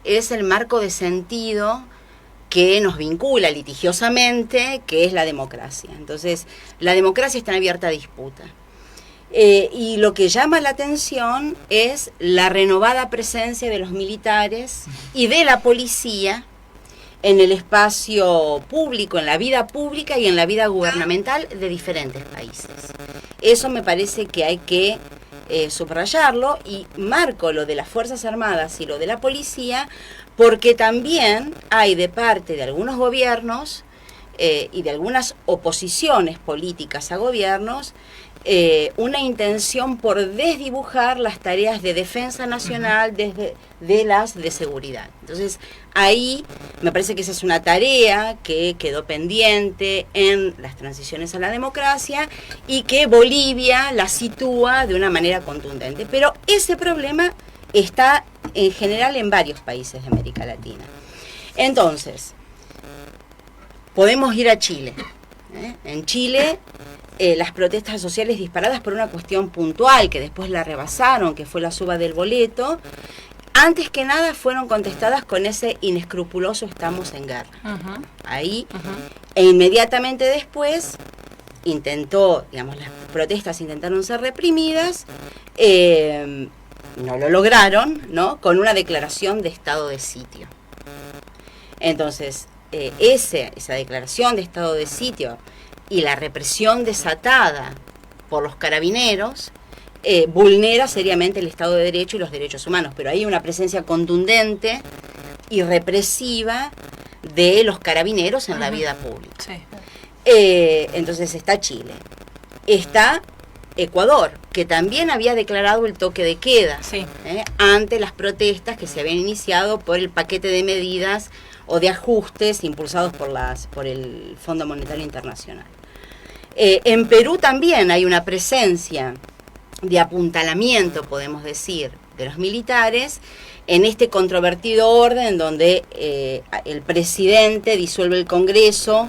es el marco de sentido que nos vincula litigiosamente, que es la democracia. Entonces, la democracia está en abierta disputa. Y lo que llama la atención es la renovada presencia de los militares y de la policía en el espacio público, en la vida pública y en la vida gubernamental de diferentes países. Eso me parece que hay que subrayarlo, y marco lo de las Fuerzas Armadas y lo de la policía, porque también hay de parte de algunos gobiernos y de algunas oposiciones políticas a gobiernos una intención por desdibujar las tareas de defensa nacional desde de las de seguridad. Entonces, ahí me parece que esa es una tarea que quedó pendiente en las transiciones a la democracia y que Bolivia la sitúa de una manera contundente. Pero ese problema está en general en varios países de América Latina. Entonces, podemos ir a Chile. En Chile, las protestas sociales disparadas por una cuestión puntual que después la rebasaron, que fue la suba del boleto, antes que nada fueron contestadas con ese inescrupuloso "estamos en guerra". Ahí, e inmediatamente después las protestas intentaron ser reprimidas, no lo lograron, ¿no?, con una declaración de estado de sitio. Entonces, esa declaración de estado de sitio y la represión desatada por los carabineros vulnera seriamente el Estado de Derecho y los derechos humanos, pero hay una presencia contundente y represiva de los carabineros en la vida pública. Sí. Entonces está Chile, está Ecuador, que también había declarado el toque de queda ante las protestas que se habían iniciado por el paquete de medidas o de ajustes impulsados por el Fondo Monetario Internacional. En Perú también hay una presencia de apuntalamiento, podemos decir, de los militares en este controvertido orden donde el presidente disuelve el Congreso,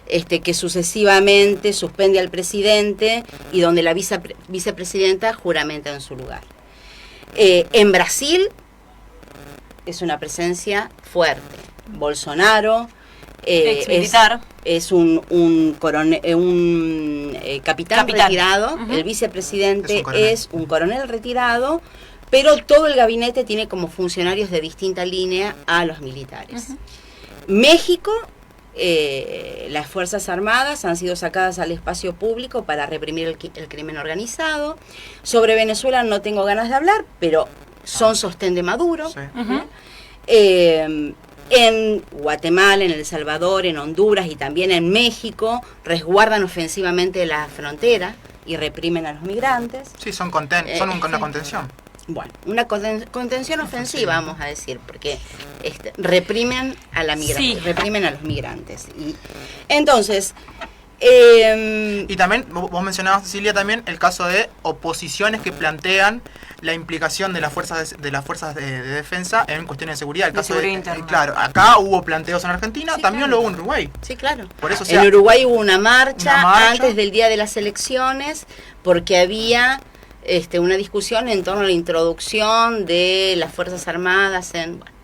que sucesivamente suspende al presidente y donde la vicepresidenta juramenta en su lugar. En Brasil es una presencia fuerte. Bolsonaro es un capitán retirado, el vicepresidente es un coronel retirado, pero todo el gabinete tiene como funcionarios de distinta línea a los militares. México, las Fuerzas Armadas han sido sacadas al espacio público para reprimir el crimen organizado. Sobre Venezuela no tengo ganas de hablar, pero son sostén de Maduro. En Guatemala, en El Salvador, en Honduras y también en México resguardan ofensivamente la frontera y reprimen a los migrantes. Sí, son una contención. Bueno, una contención ofensiva, vamos a decir, porque reprimen a los migrantes. Y entonces, y también, vos mencionabas, Cecilia, también el caso de oposiciones que plantean la implicación de las fuerzas de defensa en cuestiones de seguridad. El caso claro, acá hubo planteos en Argentina, también lo hubo en Uruguay. Sí, claro. Por eso, en Uruguay hubo una marcha antes del día de las elecciones, porque había una discusión en torno a la introducción de las Fuerzas Armadas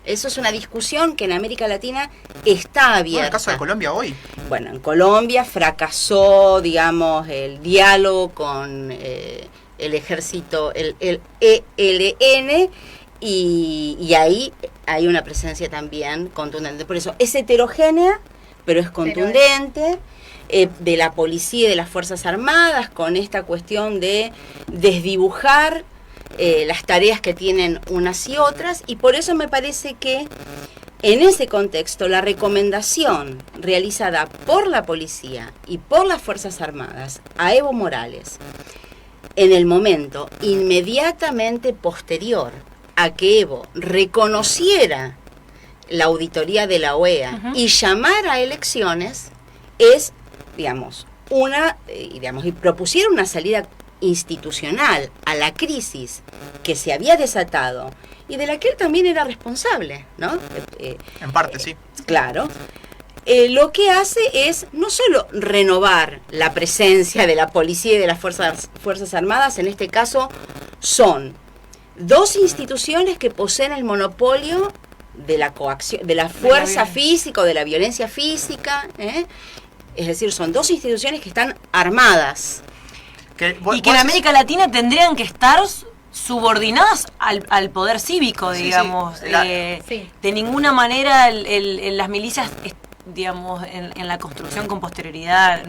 eso es una discusión que en América Latina está abierta. Bueno, el caso de Colombia hoy. Bueno, en Colombia fracasó, digamos, el diálogo con el ejército, el ELN, y ahí hay una presencia también contundente. Por eso es heterogénea, pero es contundente, de la policía y de las Fuerzas Armadas, con esta cuestión de desdibujar las tareas que tienen unas y otras, y por eso me parece que en ese contexto la recomendación realizada por la policía y por las Fuerzas Armadas a Evo Morales en el momento inmediatamente posterior a que Evo reconociera la auditoría de la OEA y llamara a elecciones es, digamos, y propusiera una salida institucional a la crisis que se había desatado y de la que él también era responsable, ¿no? En parte, sí. Claro. Lo que hace es no solo renovar la presencia de la policía y de las Fuerzas Armadas, en este caso son dos instituciones que poseen el monopolio de la coacción, de la fuerza física o de la violencia física, es decir, son dos instituciones que están armadas. Y que en América Latina tendrían que estar subordinadas al poder cívico, digamos. De ninguna manera las milicias, digamos, en la construcción con posterioridad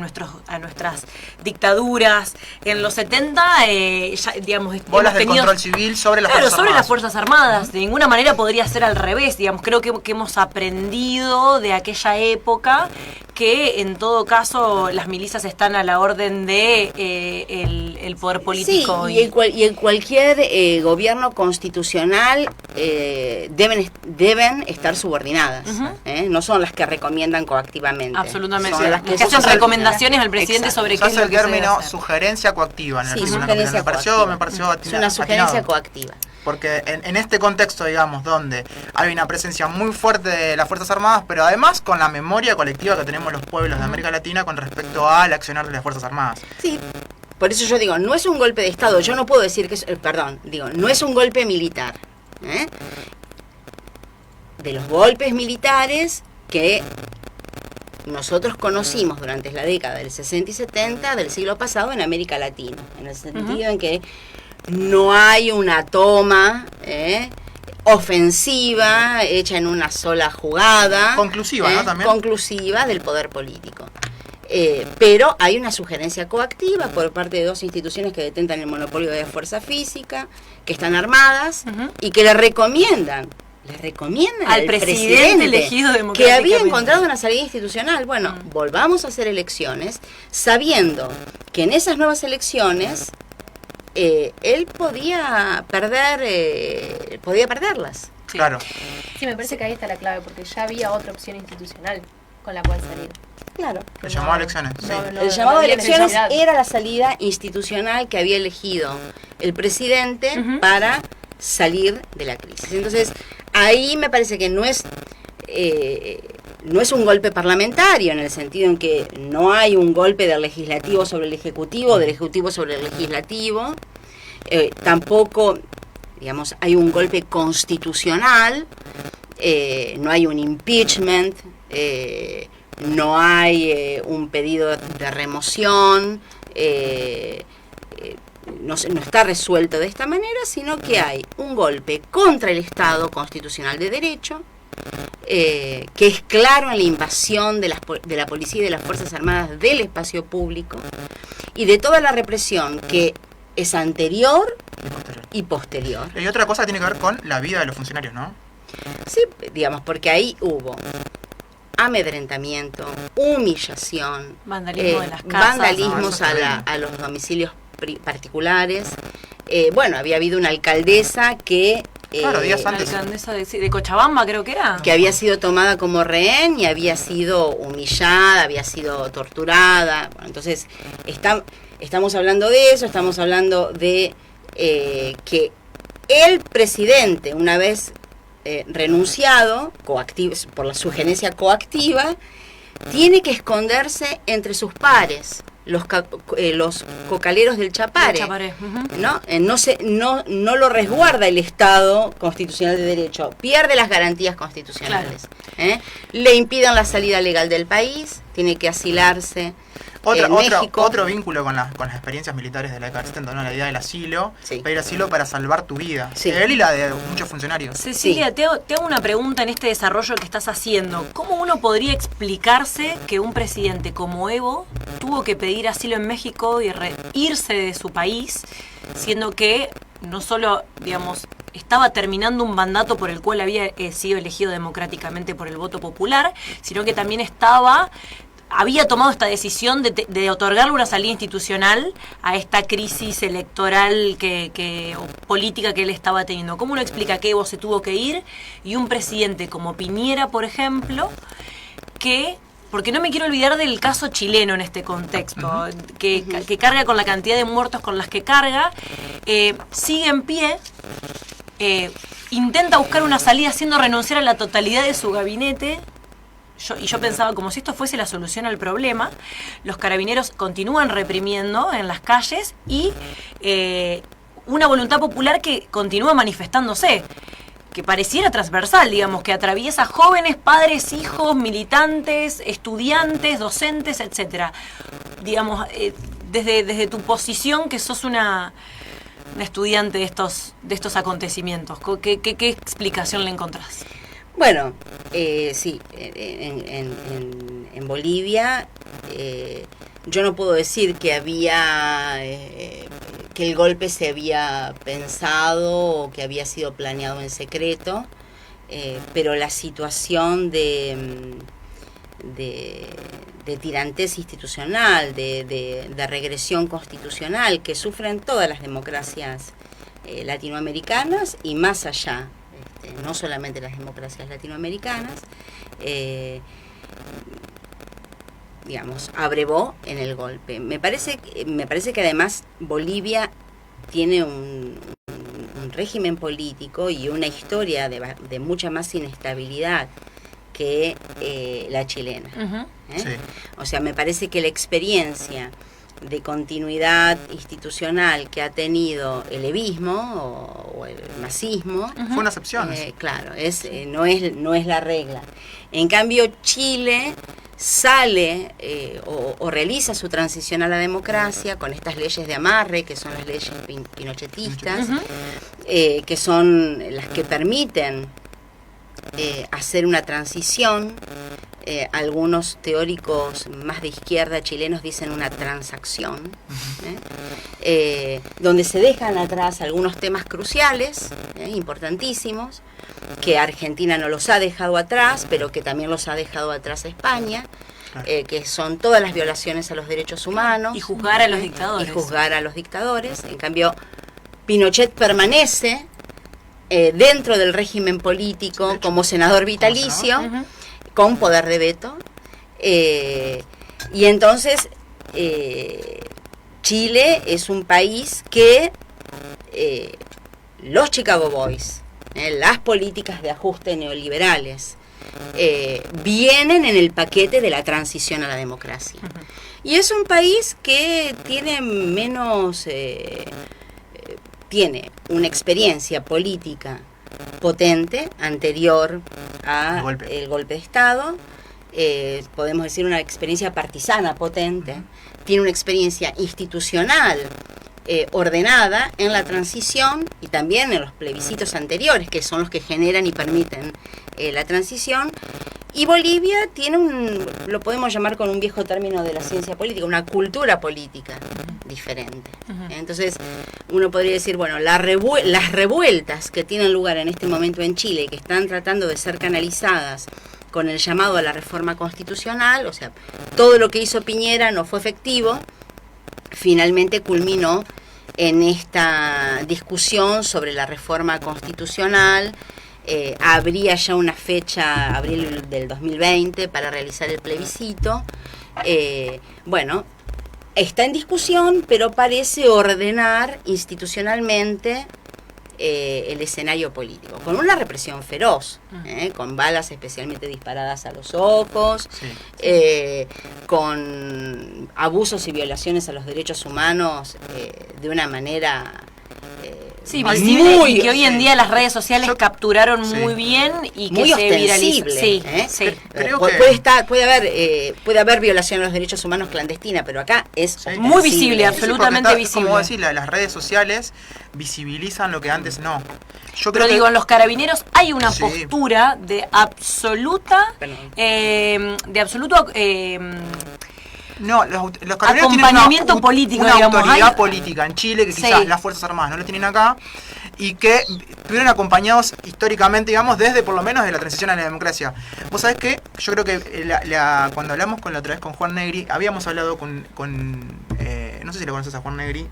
a nuestras dictaduras. En los 70, ya, digamos, bolas de control civil sobre las Fuerzas Armadas. Las Fuerzas Armadas. De ninguna manera podría ser al revés, digamos. Creo que hemos aprendido de aquella época que en todo caso las milicias están a la orden de el poder político. Sí, y en cualquier gobierno constitucional deben estar subordinadas. No son las que recomiendan coactivamente. Absolutamente. Son las que hacen recomendaciones al presidente sobre qué es lo el término sugerencia coactiva en el sugerencia coactiva. Me pareció es una sugerencia coactiva. Porque en este contexto, digamos, donde hay una presencia muy fuerte de las Fuerzas Armadas, pero además con la memoria colectiva que tenemos los pueblos de América Latina con respecto al accionar de las Fuerzas Armadas. Sí, por eso yo digo, no es un golpe de Estado, yo no puedo decir que es, no es un golpe militar. De los golpes militares que nosotros conocimos durante la década del 60 y 70 del siglo pasado en América Latina, en el sentido en que no hay una toma ofensiva hecha en una sola jugada. Conclusiva, ¿no? También. Conclusiva del poder político. Pero hay una sugerencia coactiva por parte de dos instituciones que detentan el monopolio de la fuerza física, que están armadas y que le recomiendan al presidente elegido democráticamente, que había encontrado una salida institucional. Bueno, volvamos a hacer elecciones sabiendo que en esas nuevas elecciones él podía perderlas. Claro. Sí, me parece que ahí está la clave, porque ya había otra opción institucional con la cual salir. Claro. El llamado a elecciones. El llamado a elecciones era la salida institucional que había elegido el presidente para salir de la crisis. Entonces, ahí me parece que no es un golpe parlamentario, en el sentido en que no hay un golpe del legislativo sobre el ejecutivo, del ejecutivo sobre el legislativo. Tampoco, digamos, hay un golpe constitucional, no hay un impeachment, no hay un pedido de remoción, no está resuelto de esta manera, sino que hay un golpe contra el Estado constitucional de derecho, que es claro en la invasión de la policía y de las Fuerzas Armadas del espacio público y de toda la represión que es anterior y posterior. Y otra cosa que tiene que ver con la vida de los funcionarios, ¿no? Sí, digamos, porque ahí hubo amedrentamiento, humillación, vandalismo de las casas, vandalismos a los domicilios particulares. Bueno, había habido una alcaldesa que... Claro, días antes. La alcaldesa de Cochabamba, creo que era. Que había sido tomada como rehén y había sido humillada, había sido torturada. Bueno, entonces, estamos hablando de eso, estamos hablando de que el presidente, una vez renunciado por la sugerencia coactiva, tiene que esconderse entre sus pares, los cocaleros del Chapare, ¿no? No lo resguarda el Estado constitucional de derecho, pierde las garantías constitucionales, claro. Le impiden la salida legal del país, tiene que asilarse Otro vínculo con las experiencias militares de la década del 70, ¿no? La idea del asilo, pedir asilo para salvar tu vida. Sí. Él y la de muchos funcionarios. Cecilia, te hago una pregunta en este desarrollo que estás haciendo. ¿Cómo uno podría explicarse que un presidente como Evo tuvo que pedir asilo en México y irse de su país, siendo que no solo, digamos, estaba terminando un mandato por el cual había sido elegido democráticamente por el voto popular, sino que también había tomado esta decisión de otorgarle una salida institucional a esta crisis electoral o política que él estaba teniendo? ¿Cómo uno explica que Evo se tuvo que ir y un presidente como Piñera, por ejemplo, porque no me quiero olvidar del caso chileno en este contexto, que carga con la cantidad de muertos con las que carga, sigue en pie, intenta buscar una salida haciendo renunciar a la totalidad de su gabinete? Yo pensaba, como si esto fuese la solución al problema. Los carabineros continúan reprimiendo en las calles y una voluntad popular que continúa manifestándose. que pareciera transversal, digamos, que atraviesa jóvenes, padres, hijos, militantes, estudiantes, docentes, etcétera. Digamos, desde tu posición, que sos una estudiante de estos acontecimientos, ¿qué explicación le encontrás? Bueno, sí, en Bolivia yo no puedo decir que que el golpe se había pensado o que había sido planeado en secreto, pero la situación de tirantez institucional, de regresión constitucional que sufren todas las democracias latinoamericanas y más allá, no solamente las democracias latinoamericanas, digamos, abrevó en el golpe. Me parece que además Bolivia tiene un régimen político y una historia de mucha más inestabilidad que la chilena. Uh-huh. Sí. O sea, me parece que la experiencia de continuidad institucional que ha tenido el evismo o el masismo, Uh-huh. Fue una excepción. claro, no es la regla. En cambio, Chile sale o realiza su transición a la democracia con estas leyes de amarre, que son las leyes pinochetistas, Uh-huh. que son las que permiten hacer una transición. Algunos teóricos más de izquierda chilenos dicen una transacción, donde se dejan atrás algunos temas cruciales, importantísimos, que Argentina no los ha dejado atrás, pero que también los ha dejado atrás España, Claro. que son todas las violaciones a los derechos humanos. Y juzgar a los dictadores. Y juzgar a los dictadores. En cambio, Pinochet permanece dentro del régimen político De hecho, como senador vitalicio, Uh-huh. con poder de veto. Y entonces Chile es un país que los Chicago Boys, las políticas de ajuste neoliberales, vienen en el paquete de la transición a la democracia. Uh-huh. Y es un país que tiene tiene una experiencia política potente anterior al golpe de Estado, podemos decir una experiencia partisana potente, tiene una experiencia institucional ordenada en la transición y también en los plebiscitos anteriores, que son los que generan y permiten la transición. Y Bolivia tiene lo podemos llamar con un viejo término de la ciencia política, una cultura política diferente. Uh-huh. Entonces, uno podría decir, bueno, las revueltas que tienen lugar en este momento en Chile, que están tratando de ser canalizadas con el llamado a la reforma constitucional, o sea, todo lo que hizo Piñera no fue efectivo, finalmente culminó en esta discusión sobre la reforma constitucional. Habría ya una fecha, abril del 2020, para realizar el plebiscito. Bueno, está en discusión, pero parece ordenar institucionalmente el escenario político, con una represión feroz, con balas especialmente disparadas a los ojos, Sí. Con abusos y violaciones a los derechos humanos de una manera Sí, visible, muy, y que hoy en día las redes sociales capturaron Sí. muy bien y que muy se viralizó. ostensible, Sí, ¿eh? sí. Creo Puede haber violación a los derechos humanos clandestina, pero acá es Muy ostensible. visible, absolutamente visible. Como decir, las redes sociales visibilizan lo que antes no. Yo Pero creo digo, que en los carabineros hay una Sí. postura de absoluta, de absoluto no, los carabineros tienen acompañamiento político, una digamos, autoridad hay- política en Chile que quizás Sí. las Fuerzas Armadas no lo tienen acá y que estuvieron acompañados históricamente, digamos, desde por lo menos de la transición a la democracia. Vos sabés que yo creo que cuando hablamos la otra vez con Juan Negri, habíamos hablado con no sé si lo conoces a Juan Negri,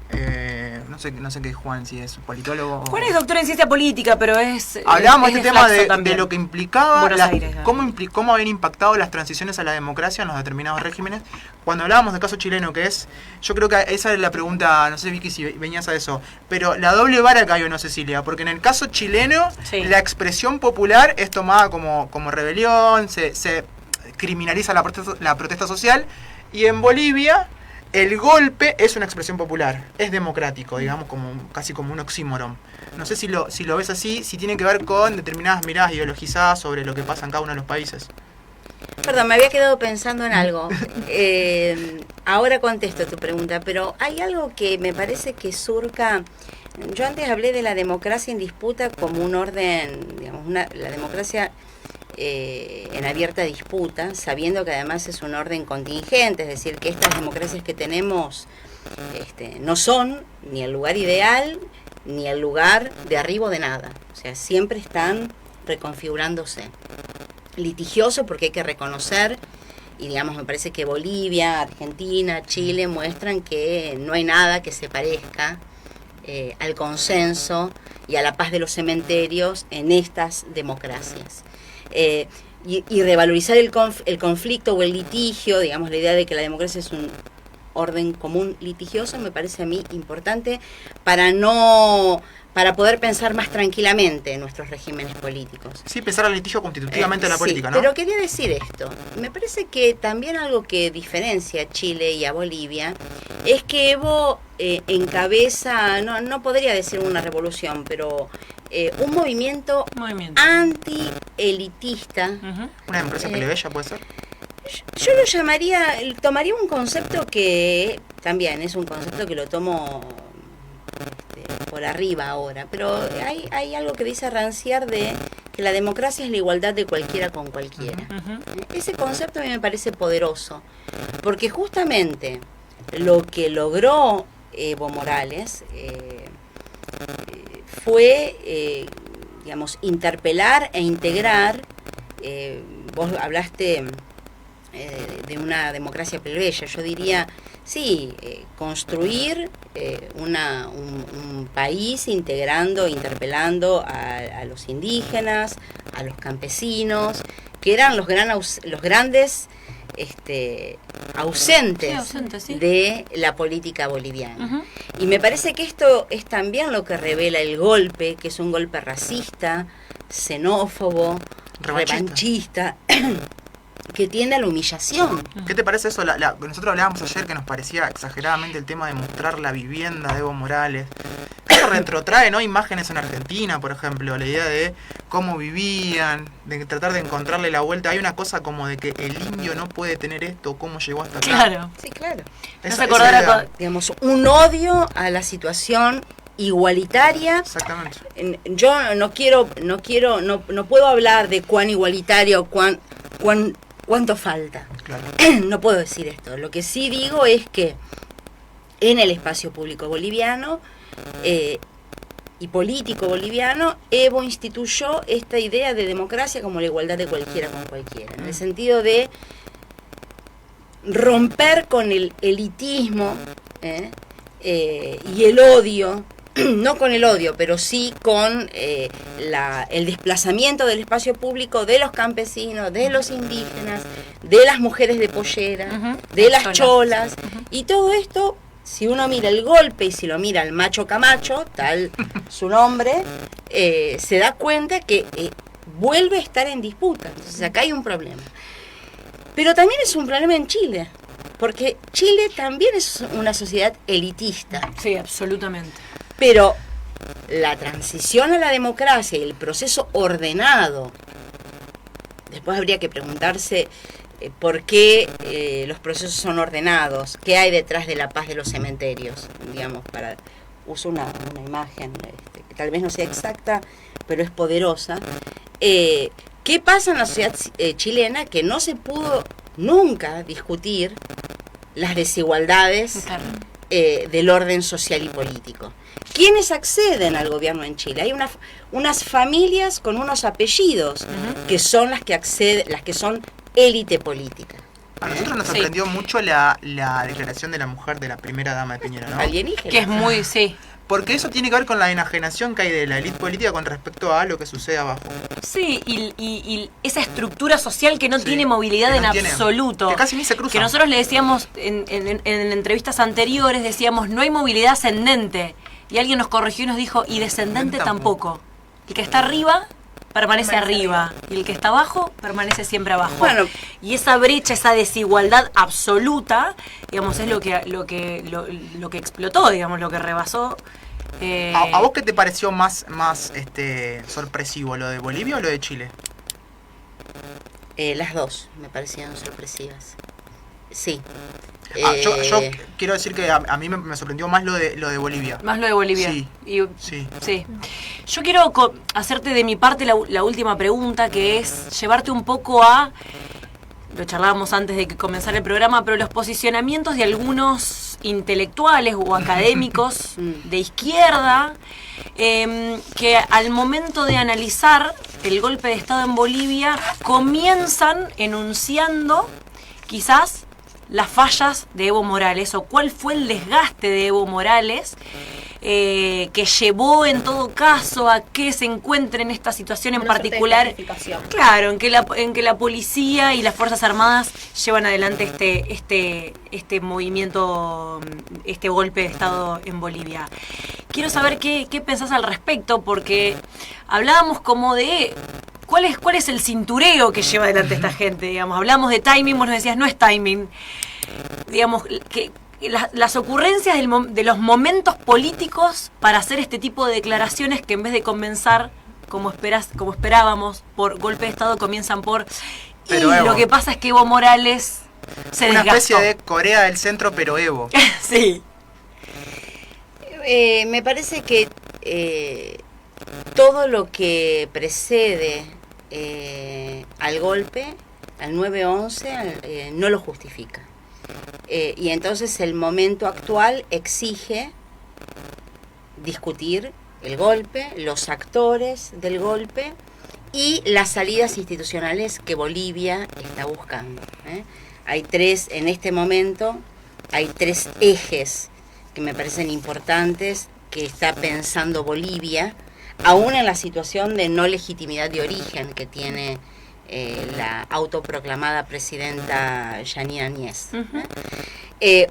no sé qué es Juan, si es politólogo Juan es doctor en ciencia política, pero es hablábamos es de este tema Flaxo de también. lo que implicaba, Buenos Aires, cómo habían impactado las transiciones a la democracia en los determinados regímenes. Cuando hablábamos del caso chileno, que es, yo creo que esa es la pregunta, no sé Vicky si venías a eso, pero la doble vara cayó, no Cecilia, porque en el caso chileno Sí. la expresión popular es tomada como rebelión, se criminaliza la protesta social, y en Bolivia el golpe es una expresión popular, es democrático, digamos, casi como un oxímoron. No sé si lo ves así, si tiene que ver con determinadas miradas ideologizadas sobre lo que pasa en cada uno de los países. Perdón, me había quedado pensando en algo. Ahora contesto tu pregunta, pero hay algo que me parece que surca. Yo antes hablé de la democracia en disputa como un orden, digamos, la democracia en abierta disputa, sabiendo que además es un orden contingente, es decir, que estas democracias que tenemos no son ni el lugar ideal ni el lugar de arribo de nada. O sea, siempre están reconfigurándose. Litigioso porque hay que reconocer, y digamos, me parece que Bolivia, Argentina, Chile muestran que no hay nada que se parezca al consenso y a la paz de los cementerios en estas democracias. Y revalorizar el conflicto o el litigio, digamos, la idea de que la democracia es un orden común litigioso, me parece a mí importante para poder pensar más tranquilamente en nuestros regímenes políticos. Sí, pensar al litigio constitutivamente de la política, ¿no? Pero quería decir esto. Me parece que también algo que diferencia a Chile y a Bolivia es que Evo encabeza, no podría decir una revolución, pero un movimiento anti-elitista. ¿Una democracia plebeya puede ser? Yo lo tomaría un concepto que también es un concepto que lo tomo por arriba ahora, pero hay algo que dice Rancière de que la democracia es la igualdad de cualquiera con cualquiera. Ese concepto a mí me parece poderoso, porque justamente lo que logró Evo Morales fue, digamos, interpelar e integrar, vos hablaste de una democracia plebeya, yo diría, sí, construir un país interpelando a los indígenas, a los campesinos, que eran los grandes ausentes sí. de la política boliviana. Y me parece que esto es también lo que revela el golpe, que es un golpe racista, xenófobo, revanchista que tiende a la humillación. ¿Qué te parece eso? Nosotros hablábamos ayer que nos parecía exageradamente el tema de mostrar la vivienda de Evo Morales. Eso retrotrae, ¿no?, imágenes en Argentina, por ejemplo, la idea de cómo vivían, de tratar de encontrarle la vuelta. Hay una cosa como de que el indio no puede tener esto, cómo llegó hasta acá. Claro. Sí, claro. Digamos, un odio a la situación igualitaria. Exactamente. Yo no puedo hablar de cuán igualitario, cuánto falta. Claro. No puedo decir esto. Lo que sí digo es que en el espacio público boliviano y político boliviano, Evo instituyó esta idea de democracia como la igualdad de cualquiera con cualquiera, en el sentido de romper con el elitismo y el odio, no con el odio, pero sí con el desplazamiento del espacio público de los campesinos, de los indígenas, de las mujeres de pollera, de las cholas, y todo esto, si uno mira el golpe y si lo mira el macho Camacho, tal su nombre, se da cuenta que vuelve a estar en disputa. Entonces acá hay un problema. Pero también es un problema en Chile, porque Chile también es una sociedad elitista. Sí, absolutamente. Pero la transición a la democracia y el proceso ordenado, después habría que preguntarse por qué los procesos son ordenados, qué hay detrás de la paz de los cementerios, digamos, uso una imagen que tal vez no sea exacta, pero es poderosa. ¿Qué pasa en la sociedad chilena que no se pudo nunca discutir las desigualdades del orden social y político? ¿Quiénes acceden al gobierno en Chile? Hay unas familias con unos apellidos que son las que acceden, las que son élite política. A nosotros nos sorprendió mucho la declaración de la mujer de la primera dama de Piñera, ¿no? Alienígena. Que es muy, Porque eso tiene que ver con la enajenación que hay de la élite política con respecto a lo que sucede abajo. Sí, y esa estructura social que no tiene movilidad en absoluto. Que casi ni se cruza. Que nosotros le decíamos en entrevistas anteriores, decíamos, no hay movilidad ascendente. Y alguien nos corrigió y nos dijo, y descendente tampoco. El que está arriba permanece arriba y el que está abajo permanece siempre abajo. Bueno, y esa brecha, esa desigualdad absoluta, digamos, es lo que explotó, digamos, lo que rebasó. ¿A vos qué te pareció más sorpresivo, lo de Bolivia o lo de Chile? Las dos me parecieron sorpresivas. Sí. Yo quiero decir que a mí me sorprendió más lo de Bolivia. Más lo de Bolivia. Sí. Sí. Yo quiero hacerte de mi parte la última pregunta, que es llevarte un poco a, lo charlábamos antes de que comenzara el programa, pero los posicionamientos de algunos intelectuales o académicos de izquierda, que al momento de analizar el golpe de Estado en Bolivia comienzan enunciando quizás las fallas de Evo Morales, o cuál fue el desgaste de Evo Morales que llevó en todo caso a que se encuentre en esta situación en particular. Claro, en que la policía y las Fuerzas Armadas llevan adelante este movimiento, este golpe de Estado en Bolivia. Quiero saber qué pensás al respecto, porque hablábamos como de ¿cuál es el cintureo que lleva adelante esta gente? Digamos, hablamos de timing, vos nos decías, no es timing. Digamos, que las ocurrencias de los momentos políticos para hacer este tipo de declaraciones que en vez de comenzar, como esperábamos, por golpe de Estado, comienzan por... Pero Evo. Lo que pasa es que Evo Morales se Una desgastó. especie de Corea del Centro, pero Evo. Sí. Me parece que todo lo que precede al golpe, al 9/11, no lo justifica. Y entonces el momento actual exige discutir el golpe, los actores del golpe y las salidas institucionales que Bolivia está buscando. En este momento hay tres ejes que me parecen importantes que está pensando Bolivia, aún en la situación de no legitimidad de origen que tiene la autoproclamada presidenta Yanine Áñez.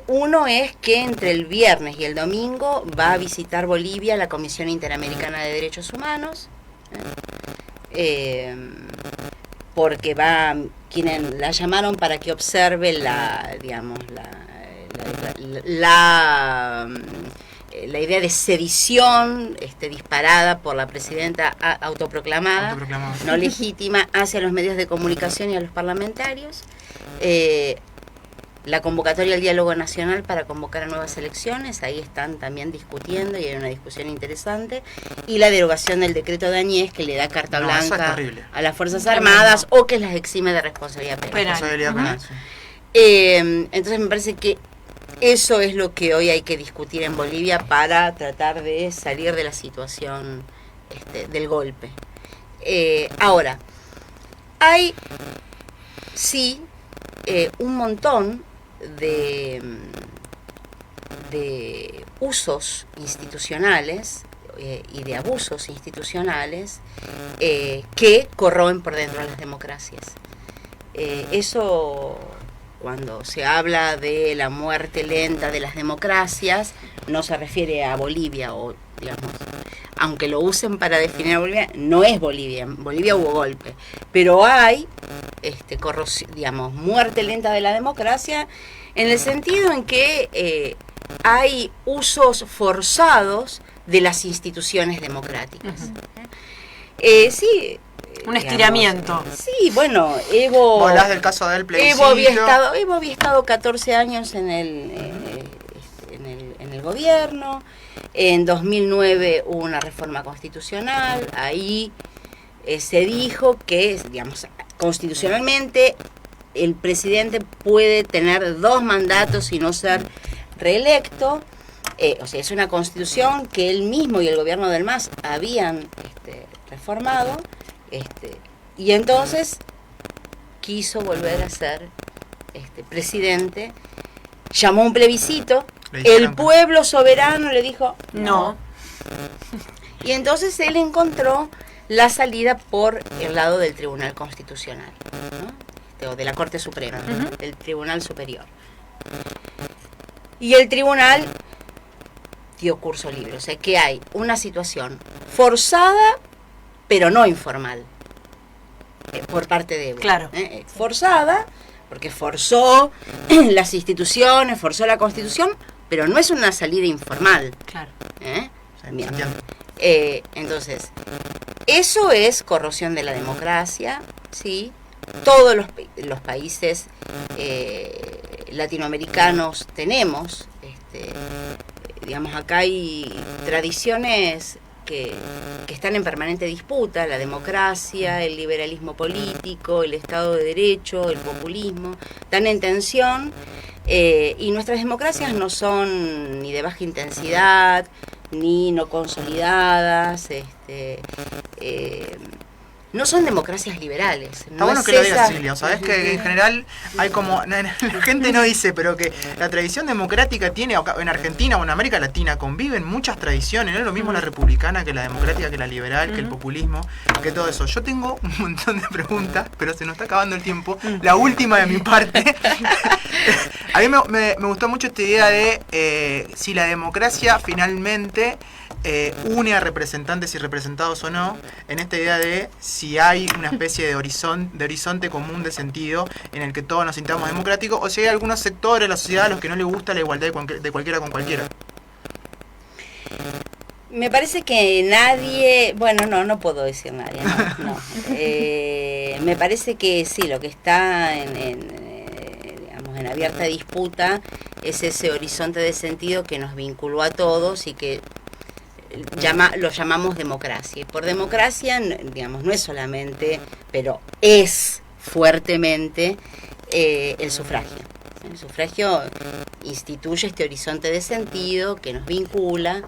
Uno es que entre el viernes y el domingo va a visitar Bolivia la Comisión Interamericana de Derechos Humanos, porque quienes la llamaron para que observe la idea de sedición disparada por la presidenta autoproclamada, no legítima, hacia los medios de comunicación y a los parlamentarios, la convocatoria al diálogo nacional para convocar a nuevas elecciones, ahí están también discutiendo y hay una discusión interesante, y la derogación del decreto de Áñez que le da carta blanca a las Fuerzas Armadas o que las exime de responsabilidad penal. Entonces me parece que eso es lo que hoy hay que discutir en Bolivia para tratar de salir de la situación del golpe. Ahora, hay un montón de usos institucionales y de abusos institucionales que corroen por dentro a las democracias. Eso, cuando se habla de la muerte lenta de las democracias, no se refiere a Bolivia, o digamos, aunque lo usen para definir a Bolivia, no es Bolivia. En Bolivia hubo golpe, pero hay muerte lenta de la democracia en el sentido en que hay usos forzados de las instituciones democráticas. Un estiramiento. Sí, bueno, Evo... Hablas del caso del plebiscito. Evo había estado 14 años en el gobierno. En 2009 hubo una reforma constitucional. Ahí se dijo que, digamos, constitucionalmente el presidente puede tener 2 mandatos y no ser reelecto. Es una constitución que él mismo y el gobierno del MAS habían reformado. Y entonces quiso volver a ser presidente, llamó un plebiscito, el pueblo soberano le dijo no. Y entonces él encontró la salida por el lado del Tribunal Constitucional, ¿no? O de la Corte Suprema, el Tribunal Superior. Y el tribunal dio curso libre, o sea que hay una situación forzada pero no informal, por parte de Evo. Claro. Forzada, porque forzó las instituciones, forzó la Constitución, pero no es una salida informal. Claro. Bien. Entonces, eso es corrosión de la democracia, ¿sí? Todos los países latinoamericanos tenemos, digamos, acá hay tradiciones que están en permanente disputa: la democracia, el liberalismo político, el Estado de Derecho, el populismo, están en tensión, y nuestras democracias no son ni de baja intensidad, ni no consolidadas, no son democracias liberales. Está no bueno es que lo digas, esa... Silvia. Sabes que en general hay como... La gente no dice, pero que la tradición democrática tiene, en Argentina o en América Latina, conviven muchas tradiciones. No es lo mismo la republicana que la democrática, que la liberal, que el populismo, que todo eso. Yo tengo un montón de preguntas, pero se nos está acabando el tiempo. La última de mi parte. A mí me gustó mucho esta idea de si la democracia finalmente... une a representantes y representados o no, en esta idea de si hay una especie de horizonte común de sentido en el que todos nos sintamos democráticos, o si hay algunos sectores de la sociedad a los que no les gusta la igualdad de cualquiera con cualquiera. Me parece que nadie, bueno, no puedo decir nadie, no. Me parece que sí, lo que está digamos, en abierta disputa es ese horizonte de sentido que nos vinculó a todos y que lo llamamos democracia. Y por democracia, digamos, no es solamente, pero es fuertemente el sufragio. El sufragio instituye este horizonte de sentido que nos vincula,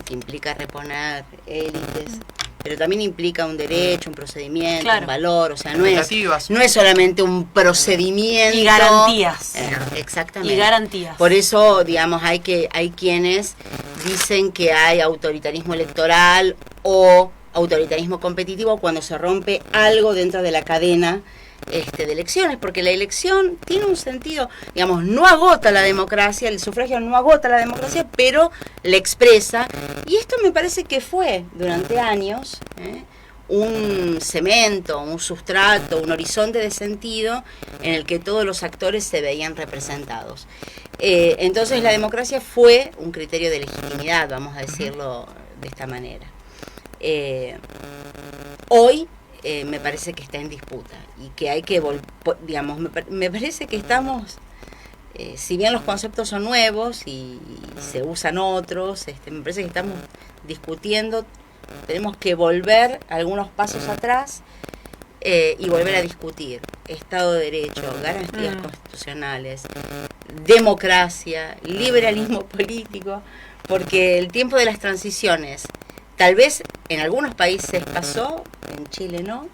que implica reponer élites, pero también implica un derecho, un procedimiento, claro, un valor, o sea, no es solamente un procedimiento. Y garantías. Exactamente. Y garantías. Por eso, digamos, hay quienes dicen que hay autoritarismo electoral o autoritarismo competitivo cuando se rompe algo dentro de la cadena de elecciones, porque la elección tiene un sentido, digamos, no agota la democracia, el sufragio no agota la democracia, pero la expresa, y esto me parece que fue durante años un cemento, un sustrato, un horizonte de sentido en el que todos los actores se veían representados. Entonces la democracia fue un criterio de legitimidad, vamos a decirlo de esta manera. Hoy me parece que está en disputa y que hay que, digamos, me parece que estamos, si bien los conceptos son nuevos y se usan otros, me parece que estamos discutiendo, tenemos que volver algunos pasos atrás y volver a discutir Estado de Derecho, garantías constitucionales, democracia, liberalismo político, porque el tiempo de las transiciones tal vez en algunos países pasó, en Chile no,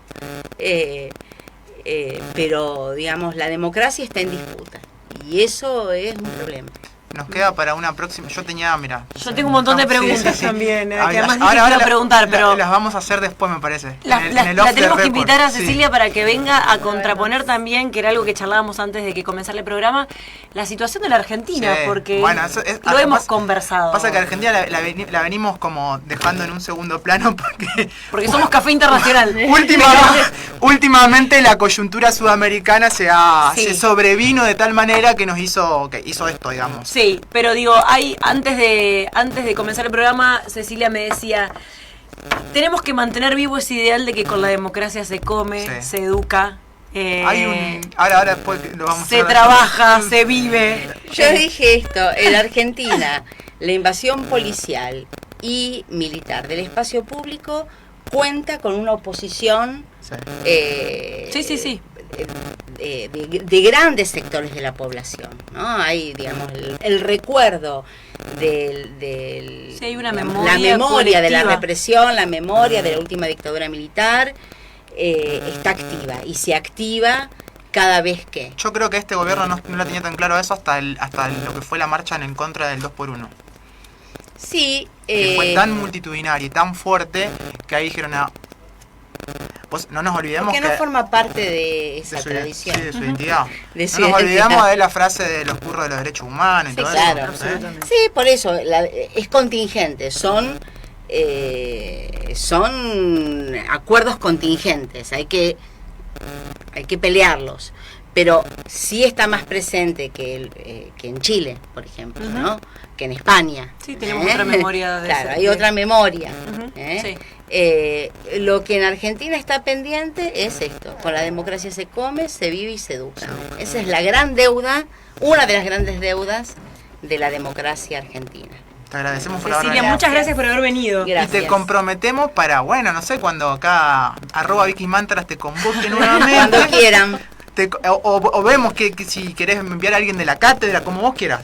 pero digamos la democracia está en disputa y eso es un problema. Nos queda para una próxima. Yo tengo un montón de preguntas también, que además ahora preguntar, pero las vamos a hacer después, me parece. La tenemos que invitar a Cecilia para que venga a contraponer también, que era algo que charlábamos antes de que comenzara el programa, la situación de la Argentina, porque bueno, lo hemos conversado. Pasa que Argentina la venimos como dejando en un segundo plano porque somos Café Internacional. Últimamente la coyuntura sudamericana se sobrevino de tal manera que hizo esto, digamos. Sí, pero digo, antes de comenzar el programa, Cecilia me decía, tenemos que mantener vivo ese ideal de que con la democracia se come, se educa, ahora después lo vamos se trabaja, se vive. Yo dije esto, en Argentina, la invasión policial y militar del espacio público cuenta con una oposición de grandes sectores de la población, ¿no? Hay, digamos, el recuerdo hay una la memoria de la represión, la memoria de la última dictadura militar, está activa y se activa cada vez que... Yo creo que este gobierno no la tenía tan claro eso hasta lo que fue la marcha en contra del 2x1. Sí. Que fue tan multitudinaria y tan fuerte que ahí dijeron, pues no nos olvidemos que no forma parte de esa tradición. Sí, de su identidad. No nos olvidamos de la frase de los curros de los derechos humanos y todo claro, eso. Sí, por eso es contingente. Son son acuerdos contingentes, hay que pelearlos, pero sí está más presente que en Chile, por ejemplo, ¿no? Que en España. Sí, tenemos otra memoria de claro, hay otra memoria. Sí. Lo que en Argentina está pendiente es esto: con la democracia se come, se vive y se educa. Esa es la gran deuda, una de las grandes deudas de la democracia argentina. Te agradecemos por haber Cecilia, venido. muchas gracias por haber venido. Gracias. Y te comprometemos para, bueno, no sé, cuando acá @VickyMantras te convoque nuevamente. Cuando quieran. O vemos que si querés enviar a alguien de la cátedra, como vos quieras.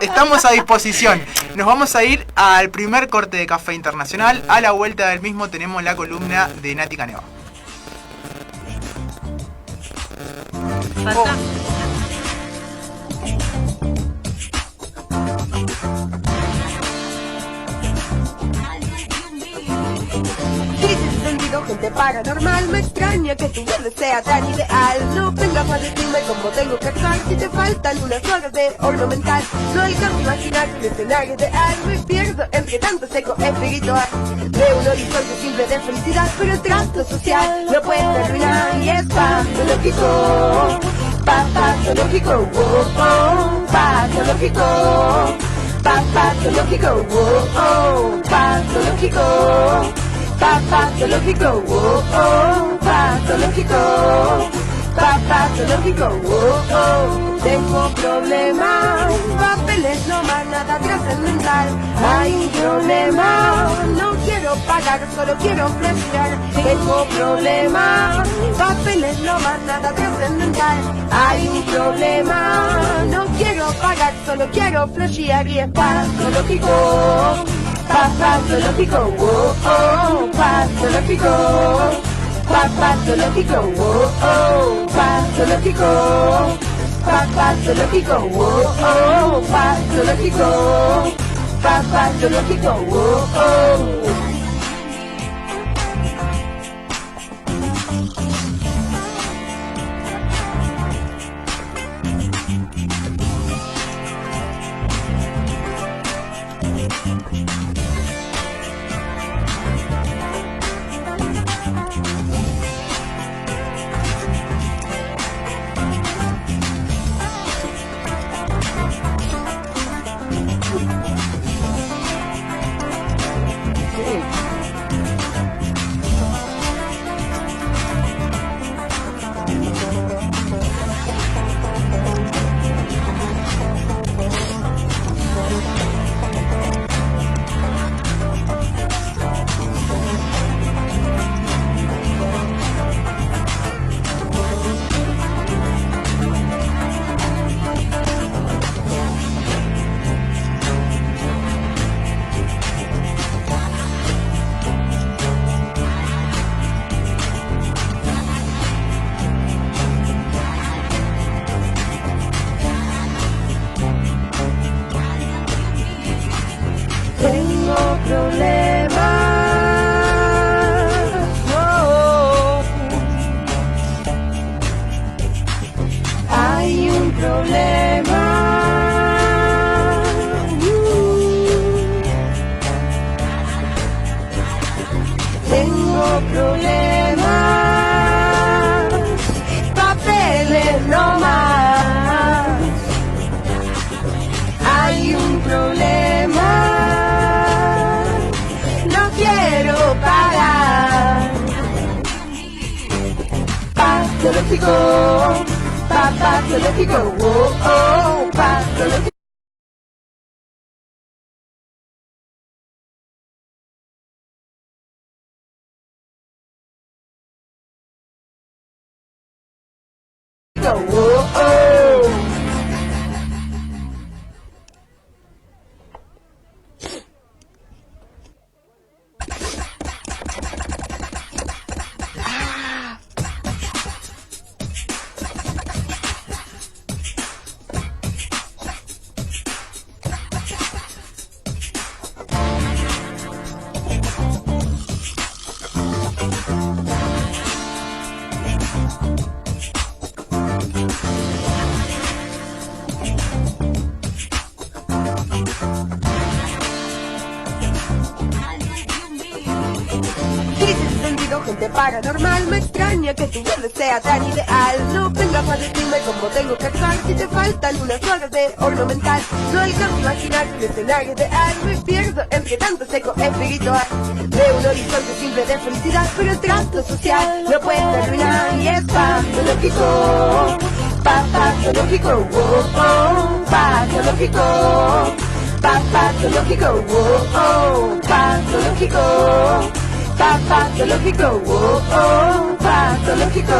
Estamos a disposición. Nos vamos a ir al primer corte de Café Internacional. A la vuelta del mismo tenemos la columna de Nati Caneva. Gente paranormal, me extraña que tu verde sea tan ideal. No vengas a decirme cómo tengo que actuar si te faltan unas horas de ornamental. No alcanzo a imaginar un escenario ideal, me pierdo entre tanto seco espiritual. Veo un horizonte simple de felicidad, pero el trato social lo puede arruinar. Y es patológico, patológico, patológico, patológico, patológico. Patológico, patológico, patológico, tengo problemas, papeles no más nada trascendental. Hay un problema, no quiero pagar, solo quiero flashear. Tengo problemas, papeles no más nada trascendental. Hay un problema, no quiero pagar, solo quiero flashear. Y es patológico, patológico, patológico, patológico, patológico, patológico, patológico, patológico. Patológico, patológico, patológico. gente paranormal. Me extraña que tu verde sea tan ideal. No vengas a decirme cómo tengo que actuar si te faltan unas horas de ornamental. No alcanzo a imaginar un escenario ideal. Me pierdo entre tanto seco espiritual. Veo un horizonte simple de felicidad, pero el trato social lo puede arruinar. Y es patológico, patológico, oh, oh, patológico, patológico, oh, oh, patológico, patológico, oh, oh, patológico,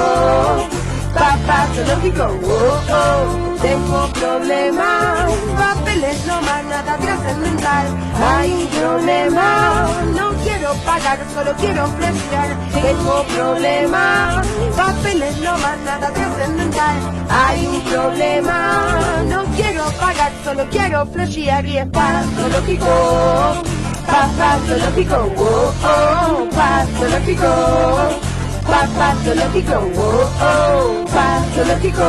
patológico, oh, oh. Tengo problemas, papeles no más nada trascendental. Hay un problema, no quiero pagar, solo quiero flashear. Tengo problemas, papeles no más nada trascendental. Hay un problema, no quiero pagar, solo quiero flashear. Y es patológico, patológico, oh, oh, patológico, patológico, oh, oh, patológico,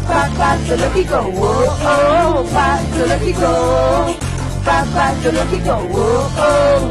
patológico, oh, oh, patológico, patológico, oh, oh.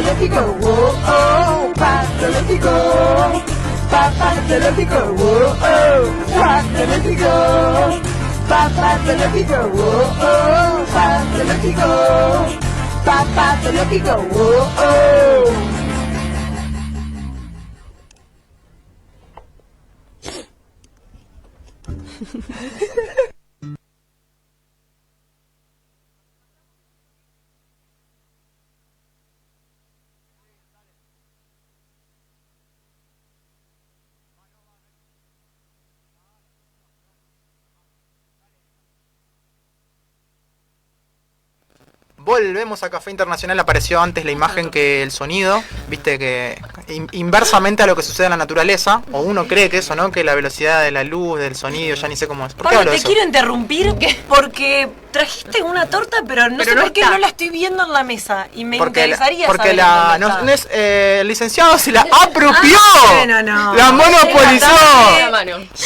Patológico, oh, oh, patológico, patológico, oh, oh, patológico, patológico, oh, oh, patológico, patológico, oh, oh. Volvemos a Café Internacional. Apareció antes la imagen que el sonido, viste que inversamente a lo que sucede en la naturaleza, o uno cree que eso, ¿no? Que la velocidad de la luz, del sonido, ya ni sé cómo es. ¿Por qué Pablo, hablo de te eso? quiero interrumpir porque trajiste una torta, pero no sé por qué no la estoy viendo en la mesa y me interesaría porque saber no es, el licenciado se la apropió. No. La monopolizó.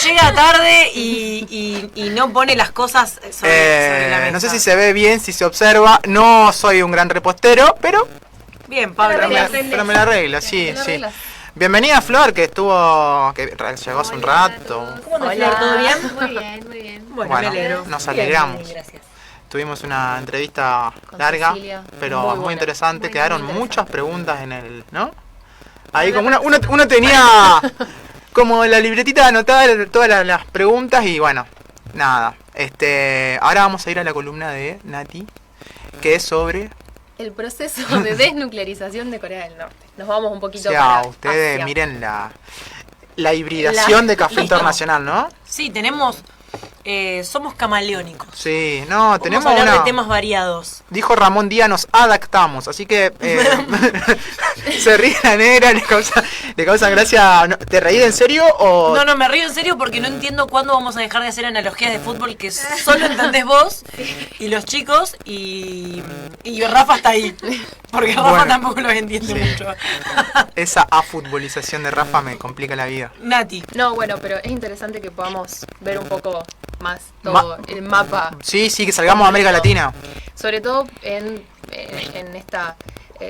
Llega tarde y no pone las cosas sobre la mesa. No sé si se ve bien, si se observa. No soy un gran repostero, pero bien, Pablo. Pero me la arregla, sí. Bienvenida Flor, que llegó hace un rato. ¿Cómo andas, Flor? ¿Todo bien? Muy bien. Bueno, me alegro. Nos alegramos. Bien, gracias. Tuvimos una entrevista larga, Cecilia. pero muy interesante. Quedaron muy muchas preguntas en el, ¿no? Ahí como uno tenía como la libretita anotada todas las preguntas y bueno, nada. Ahora vamos a ir a la columna de Nati, que es sobre el proceso de desnuclearización de Corea del Norte. Nos vamos un poquito ustedes hacia... miren la hibridación de Café Internacional, ¿no? Sí, tenemos somos camaleónicos. Sí, no, tenemos hablar de temas variados. Dijo Ramón Díaz, nos adaptamos, así que se ríe la negra, le causa gracia. ¿Te reí en serio o...? No, me río en serio porque no entiendo cuándo vamos a dejar de hacer analogías de fútbol que solo entendés vos y los chicos y Rafa está ahí. Porque Rafa tampoco los entiende mucho. Esa afutbolización de Rafa me complica la vida. Nati. No, bueno, pero es interesante que podamos ver un poco más todo el mapa. Sí, que salgamos a América Latina. Sobre todo en esta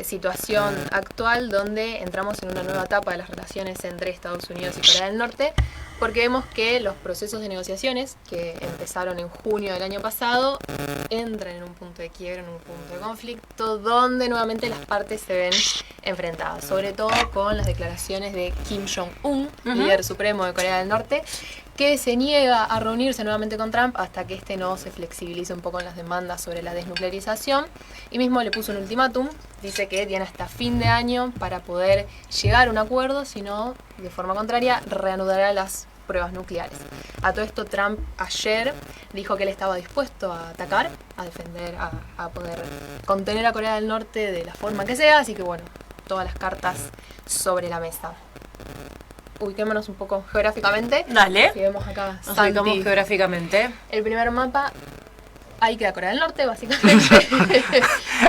situación actual donde entramos en una nueva etapa de las relaciones entre Estados Unidos y Corea del Norte, porque vemos que los procesos de negociaciones que empezaron en junio del año pasado entran en un punto de quiebre, en un punto de conflicto, donde nuevamente las partes se ven enfrentadas, sobre todo con las declaraciones de Kim Jong-un, líder supremo de Corea del Norte, que se niega a reunirse nuevamente con Trump hasta que este no se flexibilice un poco en las demandas sobre la desnuclearización, y mismo le puso un ultimátum, dice que tiene hasta fin de año para poder llegar a un acuerdo, si no, de forma contraria, reanudará las pruebas nucleares. A todo esto, Trump ayer dijo que él estaba dispuesto a atacar, a defender, a poder contener a Corea del Norte de la forma que sea, así que bueno, todas las cartas sobre la mesa. Ubiquémonos un poco geográficamente. Dale. Si vemos acá, nos ubicamos geográficamente. El primer mapa, ahí queda Corea del Norte, básicamente.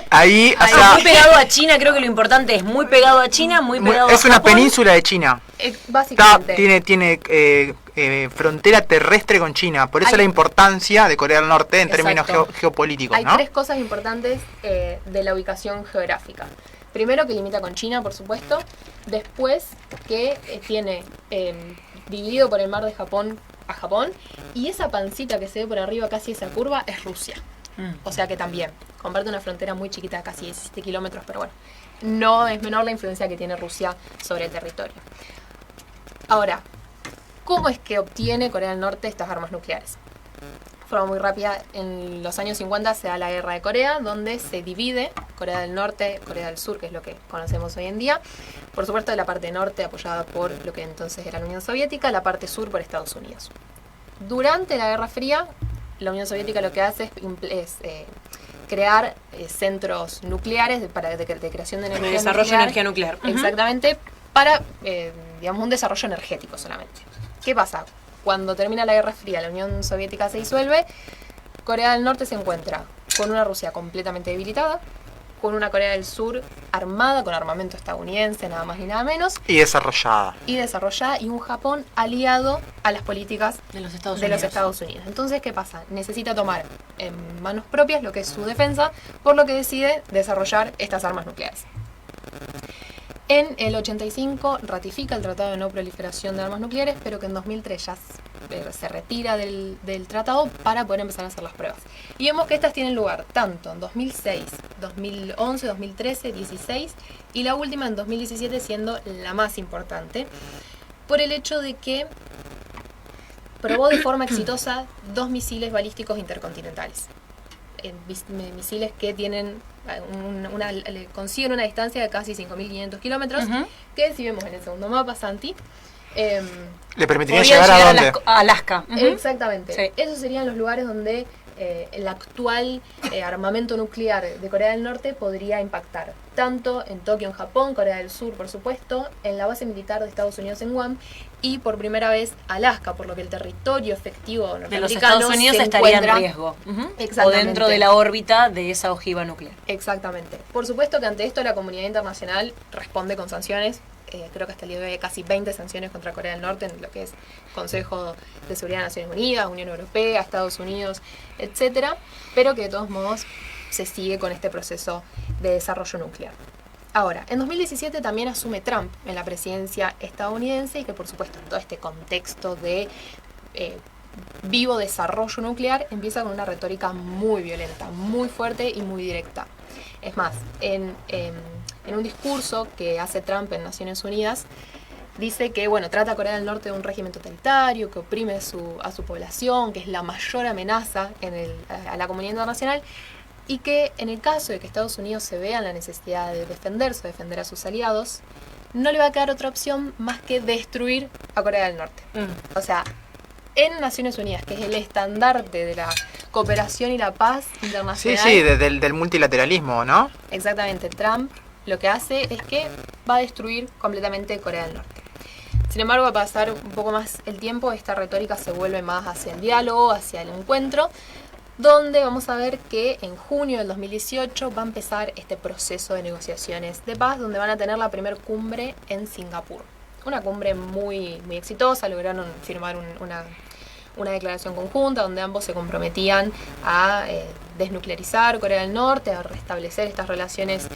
Ahí, o sea, muy pegado a China, creo que lo importante es muy pegado a China, muy pegado a Japón. Es una península de China. Básicamente. Tiene frontera terrestre con China, por eso la importancia de Corea del Norte en términos geopolíticos. Hay tres cosas importantes de la ubicación geográfica. Primero, que limita con China, por supuesto. Después, que tiene dividido por el mar de Japón a Japón. Y esa pancita que se ve por arriba, casi esa curva, es Rusia. O sea que también comparte una frontera muy chiquita, casi 17 kilómetros, pero bueno, no es menor la influencia que tiene Rusia sobre el territorio. Ahora, ¿cómo es que obtiene Corea del Norte estas armas nucleares? De forma muy rápida, en los años 50 se da la Guerra de Corea, donde se divide Corea del Norte, Corea del Sur, que es lo que conocemos hoy en día. Por supuesto, la parte norte apoyada por lo que entonces era la Unión Soviética, la parte sur por Estados Unidos. Durante la Guerra Fría, la Unión Soviética lo que hace es crear centros nucleares de creación de energía desarrollo nuclear. De energía nuclear. Exactamente, para digamos un desarrollo energético solamente. ¿Qué pasa? Cuando termina la Guerra Fría, la Unión Soviética se disuelve, Corea del Norte se encuentra con una Rusia completamente debilitada, con una Corea del Sur armada, con armamento estadounidense, nada más ni nada menos. Y desarrollada, y un Japón aliado a las políticas de los Estados Unidos. Entonces, ¿qué pasa? Necesita tomar en manos propias lo que es su defensa, por lo que decide desarrollar estas armas nucleares. En el 85 ratifica el Tratado de No Proliferación de Armas Nucleares, pero que en 2003 ya se retira del tratado para poder empezar a hacer las pruebas. Y vemos que estas tienen lugar tanto en 2006, 2011, 2013, 2016 y la última en 2017 siendo la más importante, por el hecho de que probó de forma exitosa 2 misiles balísticos intercontinentales. Misiles que tienen consiguen una distancia de casi 5.500 kilómetros, que si vemos en el segundo mapa, Santi, le permitiría llegar a dónde? A Alaska. Exactamente. Sí. Esos serían los lugares donde el actual armamento nuclear de Corea del Norte podría impactar, tanto en Tokio, en Japón, Corea del Sur, por supuesto, en la base militar de Estados Unidos en Guam, y por primera vez Alaska, por lo que el territorio efectivo norteamericano de los Estados Unidos estaría en riesgo, o dentro de la órbita de esa ojiva nuclear. Exactamente. Por supuesto que ante esto la comunidad internacional responde con sanciones. Creo que hasta el día de hoy hay casi 20 sanciones contra Corea del Norte en lo que es Consejo de Seguridad de Naciones Unidas, Unión Europea, Estados Unidos, etcétera, pero que de todos modos se sigue con este proceso de desarrollo nuclear. Ahora, en 2017 también asume Trump en la presidencia estadounidense, y que por supuesto en todo este contexto de vivo desarrollo nuclear empieza con una retórica muy violenta, muy fuerte y muy directa. Es más, en un discurso que hace Trump en Naciones Unidas, dice que trata a Corea del Norte de un régimen totalitario, que oprime a su población, que es la mayor amenaza a la comunidad internacional, y que en el caso de que Estados Unidos se vea en la necesidad de defenderse o defender a sus aliados, no le va a quedar otra opción más que destruir a Corea del Norte. O sea, en Naciones Unidas, que es el estandarte de la cooperación y la paz internacional. Sí, del multilateralismo, ¿no? Exactamente. Trump lo que hace es que va a destruir completamente Corea del Norte. Sin embargo, al pasar un poco más el tiempo, esta retórica se vuelve más hacia el diálogo, hacia el encuentro, donde vamos a ver que en junio del 2018 va a empezar este proceso de negociaciones de paz, donde van a tener la primera cumbre en Singapur. Una cumbre muy, muy exitosa, lograron firmar una declaración conjunta donde ambos se comprometían a desnuclearizar Corea del Norte, a restablecer estas relaciones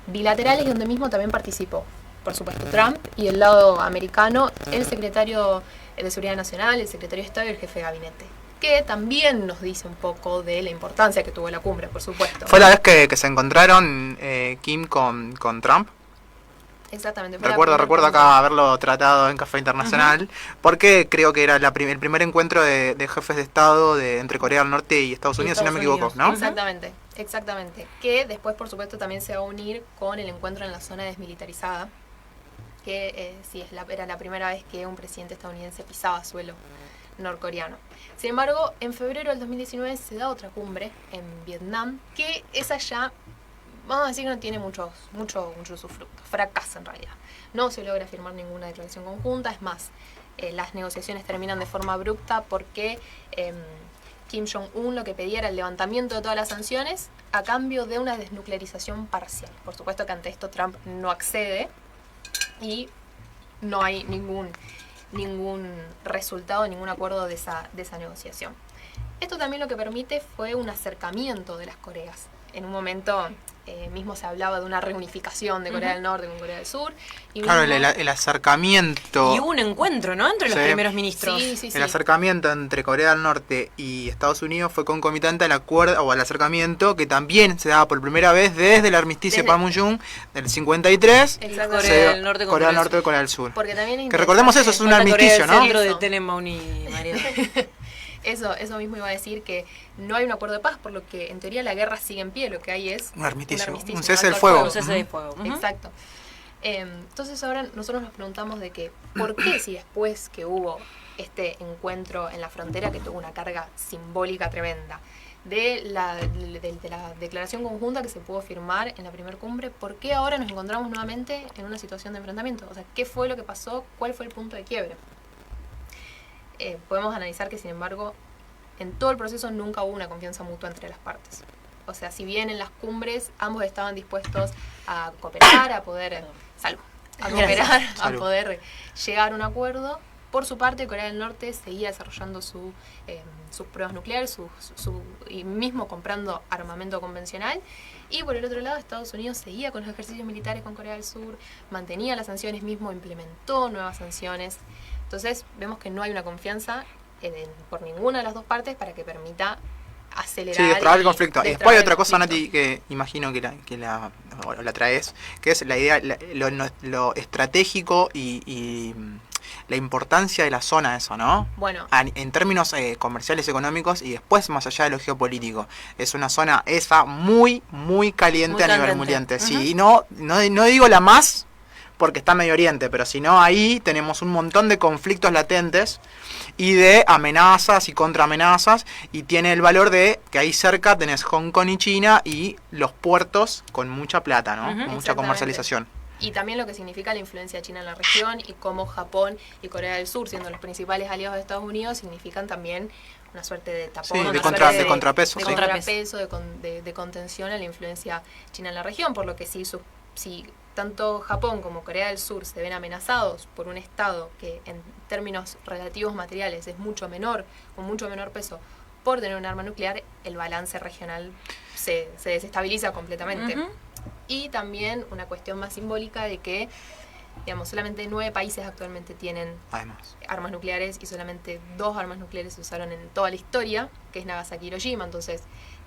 bilaterales, y donde mismo también participó, por supuesto, Trump, y el lado americano, el secretario de Seguridad Nacional, el secretario de Estado y el jefe de gabinete, que también nos dice un poco de la importancia que tuvo la cumbre, por supuesto. ¿Fue la vez que se encontraron Kim con Trump? Exactamente. Recuerdo acá haberlo tratado en Café Internacional, porque creo que era el primer encuentro de jefes de Estado entre Corea del Norte y Estados Unidos, si no me equivoco, ¿no? Exactamente. Que después, por supuesto, también se va a unir con el encuentro en la zona desmilitarizada, que era la primera vez que un presidente estadounidense pisaba suelo norcoreano. Sin embargo, en febrero del 2019 se da otra cumbre en Vietnam, que esa ya, vamos a decir que no tiene mucho sus frutos, fracasa en realidad. No se logra firmar ninguna declaración conjunta, es más, las negociaciones terminan de forma abrupta porque Kim Jong-un lo que pedía era el levantamiento de todas las sanciones a cambio de una desnuclearización parcial. Por supuesto que ante esto Trump no accede y no hay ningún resultado, ningún acuerdo de esa negociación. Esto también lo que permite fue un acercamiento de las Coreas. En un momento mismo se hablaba de una reunificación de Corea del Norte con Corea del Sur. Y claro, el acercamiento... Y hubo un encuentro, ¿no?, entre los primeros ministros. Sí. El acercamiento entre Corea del Norte y Estados Unidos fue concomitante al acuerdo o al acercamiento que también se daba por primera vez desde el armisticio de Panmunjom del 53. Corea del Norte con Corea del Norte y Corea del Sur. Porque también que recordemos eso, es un armisticio, ¿no? Centro de Tenenbaum y Mariano. Eso mismo iba a decir, que no hay un acuerdo de paz, por lo que en teoría la guerra sigue en pie, lo que hay es un armisticio, un cese del fuego. Un cese del fuego. Exacto. Entonces ahora nosotros nos preguntamos de que, ¿por qué si después que hubo este encuentro en la frontera que tuvo una carga simbólica tremenda, de la declaración conjunta que se pudo firmar en la primera cumbre, ¿por qué ahora nos encontramos nuevamente en una situación de enfrentamiento? O sea, ¿qué fue lo que pasó? ¿Cuál fue el punto de quiebre? Podemos analizar que, sin embargo, en todo el proceso nunca hubo una confianza mutua entre las partes. O sea, si bien en las cumbres ambos estaban dispuestos a cooperar, a poder poder llegar a un acuerdo, por su parte Corea del Norte seguía desarrollando sus pruebas nucleares, y mismo comprando armamento convencional. Y por el otro lado, Estados Unidos seguía con los ejercicios militares con Corea del Sur, mantenía las sanciones, mismo implementó nuevas sanciones. Entonces vemos que no hay una confianza por ninguna de las dos partes para que permita acelerar. Sí, destrabar el conflicto. Y después hay otra cosa, Nati, que imagino que la traes, que es la idea, lo estratégico y la importancia de la zona, eso, ¿no? Bueno. En términos comerciales, económicos y después más allá de lo geopolítico. Es una zona esa muy, muy caliente a nivel mundial. Sí, y no digo la más, porque está en Medio Oriente, pero si no, ahí tenemos un montón de conflictos latentes y de amenazas y contraamenazas, y tiene el valor de que ahí cerca tenés Hong Kong y China y los puertos con mucha plata, ¿no? Con mucha comercialización. Y también lo que significa la influencia china en la región, y cómo Japón y Corea del Sur, siendo los principales aliados de Estados Unidos, significan también una suerte de tapón, de contrapeso. De contención a la influencia china en la región, por lo que si tanto Japón como Corea del Sur se ven amenazados por un Estado que en términos relativos materiales es mucho menor, con mucho menor peso, por tener un arma nuclear, el balance regional se desestabiliza completamente. Y también una cuestión más simbólica de que, digamos, solamente 9 países actualmente tienen armas nucleares, y solamente 2 armas nucleares se usaron en toda la historia, que es Nagasaki y Hiroshima. Entonces,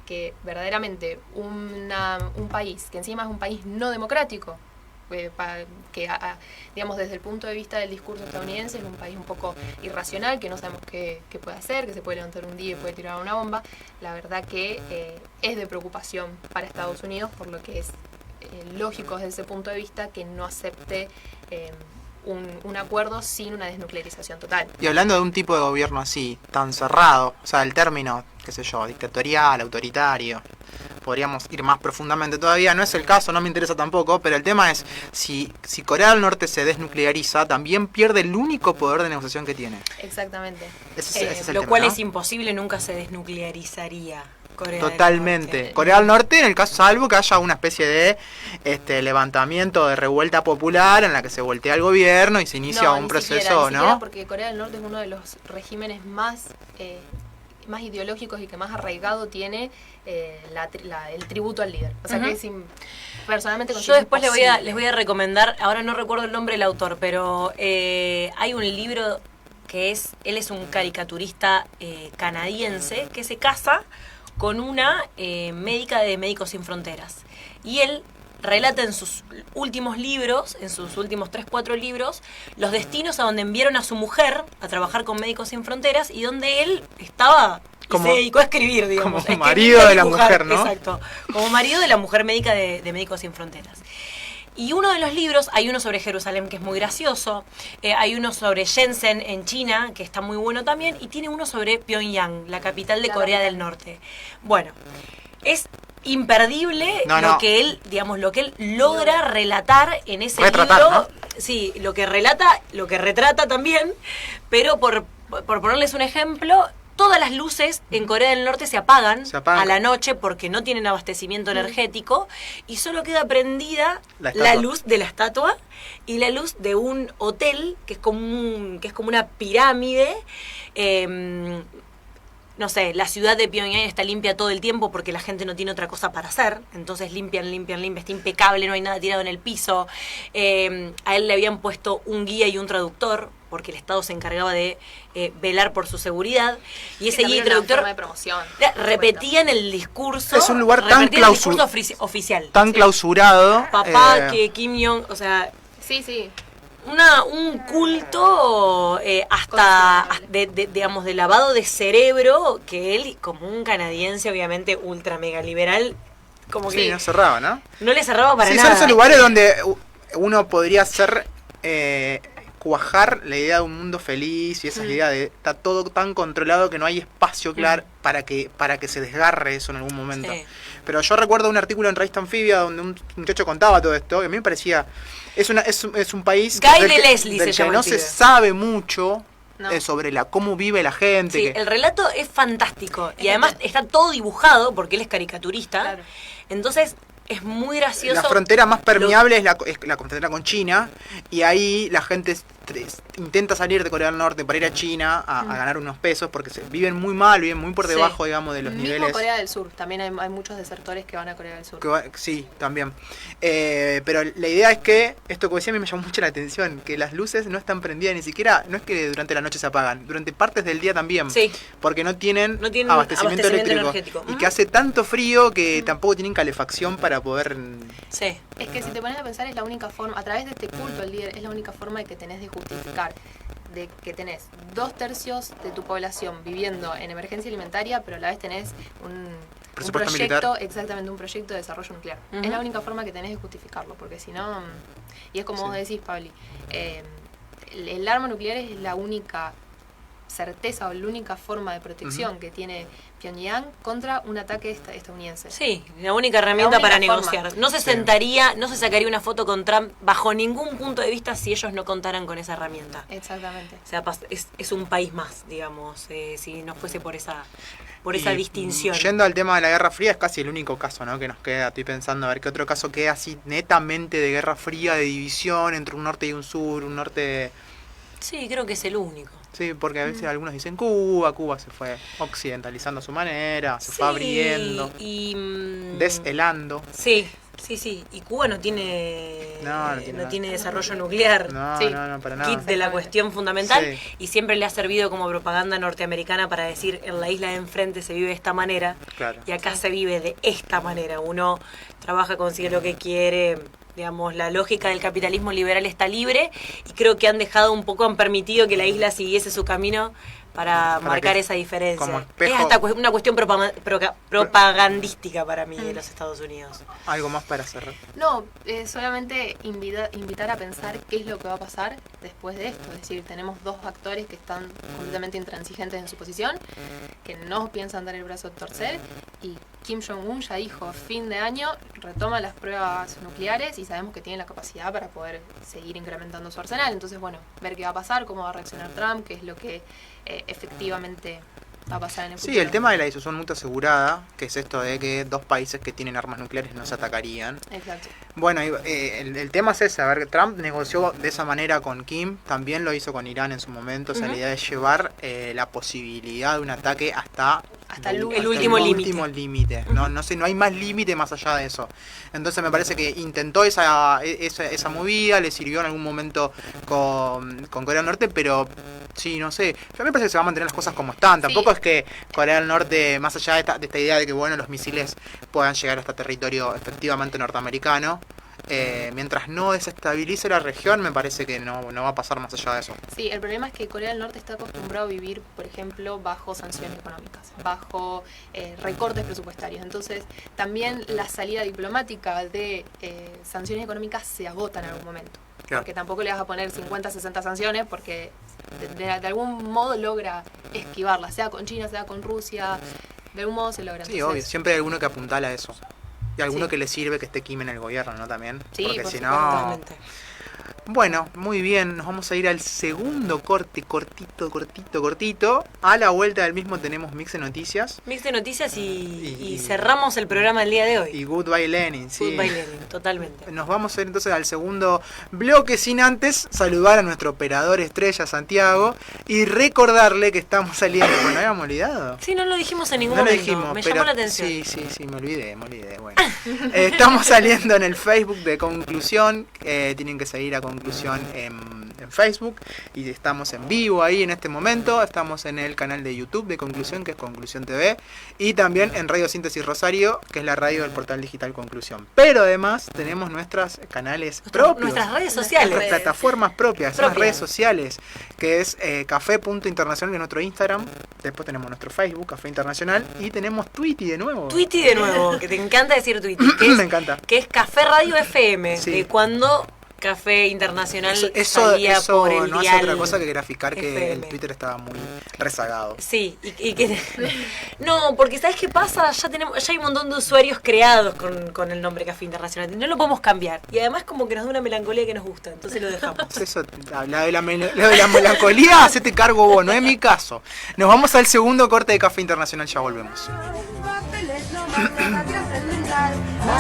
que verdaderamente un país, que encima es un país no democrático, que digamos desde el punto de vista del discurso estadounidense es un país un poco irracional, que no sabemos qué puede hacer, que se puede levantar un día y puede tirar una bomba, la verdad que es de preocupación para Estados Unidos, por lo que es lógico desde ese punto de vista que no acepte un acuerdo sin una desnuclearización total. Y hablando de un tipo de gobierno así, tan cerrado, o sea, el término, qué sé yo, dictatorial, autoritario, podríamos ir más profundamente todavía, no es el caso, no me interesa tampoco, pero el tema es, si Corea del Norte se desnucleariza, también pierde el único poder de negociación que tiene. Exactamente. Ese es el lo tema, cual ¿no? es imposible, nunca se desnuclearizaría Corea Totalmente. del Norte. Corea del Norte, en el caso, salvo que haya una especie de levantamiento de revuelta popular en la que se voltea el gobierno y se inicia un proceso, ni siquiera, porque Corea del Norte es uno de los regímenes más ideológicos y que más arraigado tiene el tributo al líder. O sea que personalmente yo después les voy a recomendar, ahora no recuerdo el nombre del autor, pero hay un libro que él es un caricaturista canadiense que se casa con una médica de Médicos Sin Fronteras. Y él relata en sus últimos libros, en sus últimos 3-4 libros, los destinos a donde enviaron a su mujer a trabajar con Médicos Sin Fronteras y donde él estaba y se dedicó a escribir, digamos. Como marido de la mujer, ¿no? Exacto, como marido de la mujer médica de Médicos Sin Fronteras. Y uno de los libros, hay uno sobre Jerusalén que es muy gracioso, hay uno sobre Shenzhen en China, que está muy bueno también, y tiene uno sobre Pyongyang, la capital de Corea del Norte. Bueno, es imperdible lo que él logra relatar en ese libro. ¿No? Sí, lo que retrata también, pero por ponerles un ejemplo, todas las luces en Corea del Norte se apagan a la noche porque no tienen abastecimiento energético y solo queda prendida la luz de la estatua y la luz de un hotel que es como una pirámide. No sé, la ciudad de Pyongyang está limpia todo el tiempo porque la gente no tiene otra cosa para hacer, entonces limpian, está impecable, no hay nada tirado en el piso. A él le habían puesto un guía y un traductor porque el Estado se encargaba de velar por su seguridad, y ese guía y traductor de promoción, repetían el discurso. Es un lugar tan oficial. Tan clausurado. Papá, que Kim Jong, o sea... Sí. Un culto digamos, de lavado de cerebro, que él, como un canadiense obviamente ultra mega liberal, como que no cerraba, ¿no? No le cerraba para nada. Son esos lugares donde uno podría cuajar la idea de un mundo feliz y esa idea de está todo tan controlado que no hay espacio claro para que se desgarre eso en algún momento. Sí. Pero yo recuerdo un artículo en Revista Anfibia donde un muchacho contaba todo esto, que a mí me parecía es un país Guy de Leslie del que no se sabe mucho sobre cómo vive la gente. Sí, el relato es fantástico y además está todo dibujado porque él es caricaturista. Claro. Entonces es muy gracioso. La frontera más permeable es la frontera con China, y ahí la gente intenta salir de Corea del Norte para ir a China a ganar unos pesos porque viven muy mal, viven muy por debajo, digamos, de los niveles. Mismo Corea del Sur, también hay muchos desertores que van a Corea del Sur. Sí, también. Pero la idea es que, esto que decía a mí me llamó mucho la atención, que las luces no están prendidas ni siquiera, no es que durante la noche se apagan, durante partes del día también. Sí. Porque no tienen abastecimiento eléctrico. Y que hace tanto frío que tampoco tienen calefacción para poder... Sí. Es que si te pones a pensar, es la única forma, a través de este culto al líder, es la única forma de que tenés de justificar de que tenés 2/3 de tu población viviendo en emergencia alimentaria, pero a la vez tenés un proyecto militar. Exactamente, un proyecto de desarrollo nuclear. Es la única forma que tenés de justificarlo, porque si no, y es como vos decís, Pabli, el arma nuclear es la única certeza o la única forma de protección que tiene Pyongyang contra un ataque estadounidense. Sí, la única herramienta para negociar. No se sacaría una foto con Trump bajo ningún punto de vista si ellos no contaran con esa herramienta. Exactamente. O sea, es un país más, digamos, si no fuese por esa distinción. Yendo al tema de la Guerra Fría, es casi el único caso, ¿no?, que nos queda. Estoy pensando a ver qué otro caso queda así netamente de Guerra Fría, de división entre un norte y un sur, un norte... Sí, creo que es el único. Sí, porque a veces algunos dicen Cuba se fue occidentalizando a su manera, se fue abriendo, y deshelando. Sí. Y Cuba no tiene desarrollo nuclear. No, para nada. Kit de la cuestión fundamental, y siempre le ha servido como propaganda norteamericana para decir, en la isla de enfrente se vive de esta manera, y acá se vive de esta manera. Uno trabaja, consigue lo que quiere. Digamos, la lógica del capitalismo liberal está libre, y creo que han permitido que la isla siguiese su camino para marcar esa diferencia. Como espejo, es hasta una cuestión propagandística para mí de los Estados Unidos. ¿Algo más para cerrar? No, solamente invitar a pensar qué es lo que va a pasar después de esto. Es decir, tenemos dos actores que están completamente intransigentes en su posición, que no piensan dar el brazo a torcer, y Kim Jong-un ya dijo, a fin de año retoma las pruebas nucleares y sabemos que tiene la capacidad para poder seguir incrementando su arsenal. Entonces, bueno, ver qué va a pasar, cómo va a reaccionar Trump, qué es lo que efectivamente va a pasar en el futuro. Sí, el tema de la disolución mutua asegurada, que es esto de que dos países que tienen armas nucleares no se atacarían. Exacto. Bueno, el tema es ese, a ver, Trump negoció de esa manera con Kim, también lo hizo con Irán en su momento, o sea, la idea de llevar la posibilidad de un ataque hasta el último límite. No hay más límite más allá de eso. Entonces me parece que intentó esa movida, le sirvió en algún momento con Corea del Norte, pero sí, no sé, yo me parece que se van a mantener las cosas como están. Tampoco es que Corea del Norte, más allá de esta idea de que bueno, los misiles puedan llegar hasta territorio efectivamente norteamericano, mientras no desestabilice la región, me parece que no va a pasar más allá de eso. Sí, el problema es que Corea del Norte está acostumbrado a vivir, por ejemplo, bajo sanciones económicas, bajo recortes presupuestarios. Entonces, también la salida diplomática de sanciones económicas se agota en algún momento. Claro. Porque tampoco le vas a poner 50, 60 sanciones, porque de algún modo logra esquivarlas, sea con China, sea con Rusia, de algún modo se logra. Sí, entonces, obvio, siempre hay alguno que apuntala a eso. Y alguno que le sirve que esté Kim en el gobierno, ¿no? También. Sí, porque si no... Bueno, muy bien, nos vamos a ir al segundo corte, cortito. A la vuelta del mismo tenemos Mix de Noticias. Mix de Noticias y cerramos el programa del día de hoy. Y Goodbye Lenin, sí. Goodbye Lenin, totalmente. Nos vamos a ir entonces al segundo bloque, sin antes saludar a nuestro operador estrella Santiago y recordarle que estamos saliendo... Bueno, ¿habíamos olvidado? Sí, no lo dijimos en ningún momento. Dijimos, me llamó la atención. Sí, me olvidé. Bueno, estamos saliendo en el Facebook de Conclusión. Tienen que seguir a Conclusión en Facebook y estamos en vivo ahí en este momento. Estamos en el canal de YouTube de Conclusión, que es Conclusión TV, y también en Radio Síntesis Rosario, que es la radio del portal digital Conclusión. Pero además tenemos nuestros canales propios, nuestras redes sociales, nuestras plataformas propias, nuestras redes sociales, que es café.internacional, que es nuestro Instagram. Después tenemos nuestro Facebook, Café Internacional, y tenemos Twitty de nuevo. Twitty de nuevo, que te encanta decir Twitty. Me encanta. Que es Café Radio FM, sí. De cuando Café Internacional salía por el no hace otra cosa que graficar FM. Que el Twitter estaba muy rezagado. Sí, y que no, porque ¿sabes qué pasa? Ya hay un montón de usuarios creados con el nombre Café Internacional. No lo podemos cambiar. Y además como que nos da una melancolía que nos gusta, entonces lo dejamos. Eso, la de la melancolía, hacete cargo vos, no es mi caso. Nos vamos al segundo corte de Café Internacional, ya volvemos.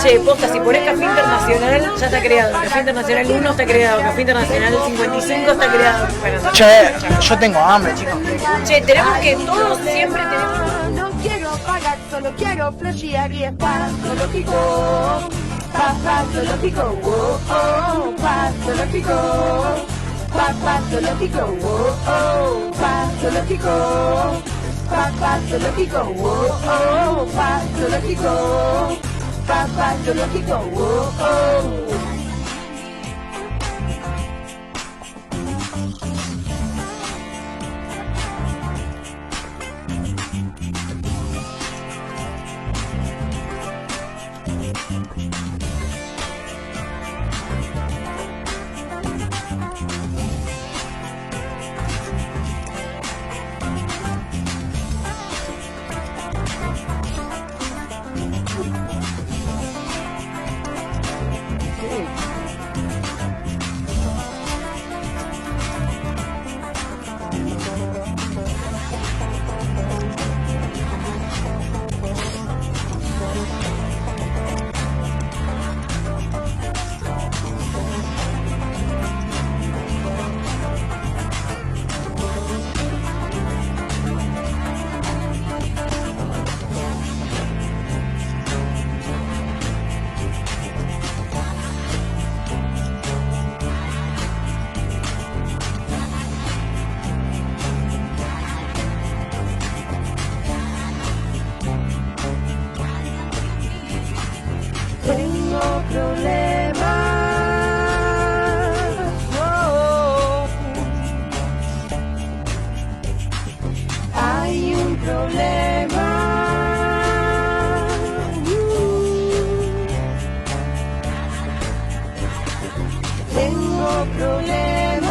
Che, posta, si ponés Café Internacional, ya está creado. Café Internacional 1 está creado, Café Internacional 55 está creado. Bueno, che, yo tengo hambre, chicos. Che, tenemos que todos siempre tenemos... No quiero pagar, solo quiero flashear y es patológico. Patológico, oh, oh, patológico. Patológico, oh, oh, patológico. Patológico, oh, oh, patológico. Patológico, oh, oh. tengo problemas,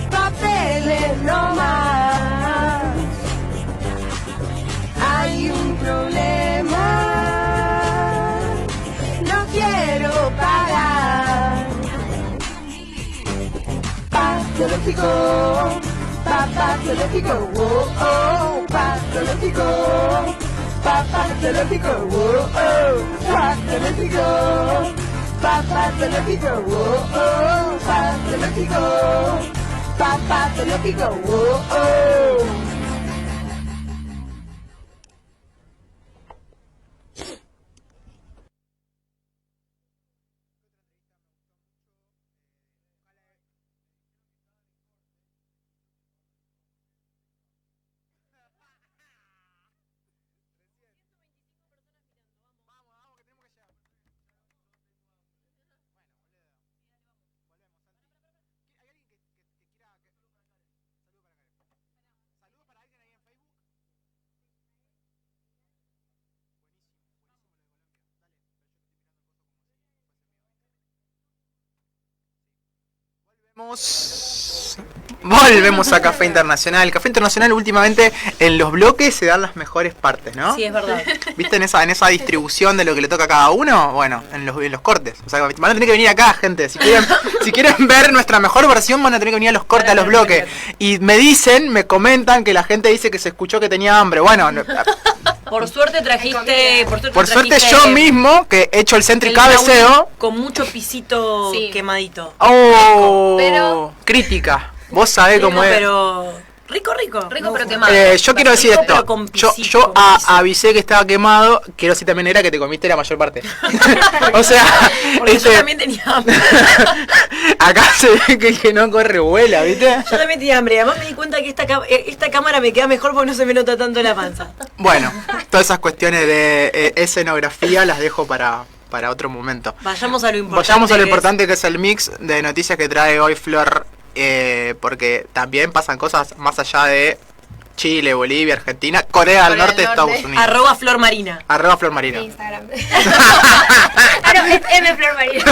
papeles no más. Hay un problema, no quiero pagar. Patológico, patológico, oh, oh, patológico, patológico, oh, oh, patológico, patológico, oh, oh, patológico, patológico, oh, oh. Volvemos a Café Internacional. Café Internacional últimamente en los bloques se dan las mejores partes, ¿no? Sí, es verdad. ¿Viste en esa distribución de lo que le toca a cada uno? Bueno, en los cortes. O sea, van a tener que venir acá, gente. Si quieren ver nuestra mejor versión, van a tener que venir a los cortes, a los bloques. Y me comentan que la gente dice que se escuchó que tenía hambre. Bueno, por suerte trajiste. Por suerte yo mismo, que he hecho el Centric cabeceo. Con mucho pisito quemadito. Oh, pero crítica. Vos sabés cómo es. Pero rico, pero quemado. Yo quiero decir esto. Yo avisé que estaba quemado. Quiero decir también era que te comiste la mayor parte. O sea, porque yo también tenía hambre. Acá se ve que el que no corre vuela, ¿viste? Yo también tenía hambre. Además me di cuenta que esta cámara me queda mejor porque no se me nota tanto la panza. Bueno, todas esas cuestiones de escenografía las dejo para otro momento. Vayamos a lo importante que es el mix de noticias que trae hoy Flor. Porque también pasan cosas más allá de Chile, Bolivia, Argentina, Corea del Norte, Estados Unidos. @Flor Marina. Flor Marina. Instagram. No, es M Flor Marina.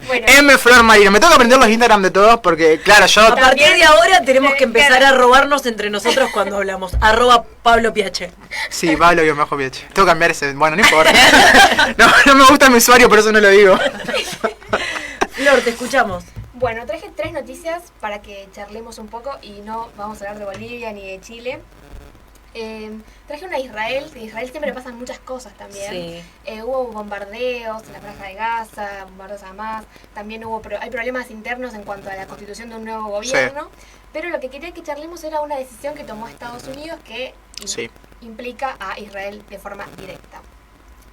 Bueno. M Flor Marina. Me tengo que aprender los Instagram de todos porque, claro, yo... A partir de ahora tenemos que empezar a robarnos entre nosotros cuando hablamos. @Pablo Piache. Sí, Pablo-Piache. Tengo que cambiar ese... Bueno, no importa. No me gusta mi usuario, por eso no lo digo. Flor, te escuchamos. Bueno, traje 3 noticias para que charlemos un poco y no vamos a hablar de Bolivia ni de Chile. Traje una de Israel. De Israel siempre pasan muchas cosas también. Sí. Hubo bombardeos en la Franja de Gaza, bombardeos a Hamas. También hay problemas internos en cuanto a la constitución de un nuevo gobierno. Sí. Pero lo que quería que charlemos era una decisión que tomó Estados Unidos que implica a Israel de forma directa.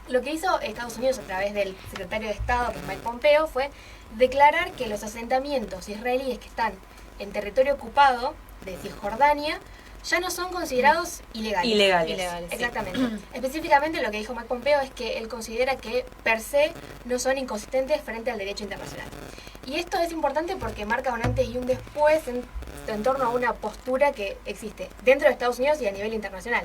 Lo que hizo Estados Unidos a través del secretario de Estado, que es Mike Pompeo, fue declarar que los asentamientos israelíes que están en territorio ocupado de Cisjordania ya no son considerados ilegales. Exactamente. Sí. Específicamente lo que dijo Mike Pompeo es que él considera que per se no son inconsistentes frente al derecho internacional. Y esto es importante porque marca un antes y un después en torno a una postura que existe dentro de Estados Unidos y a nivel internacional.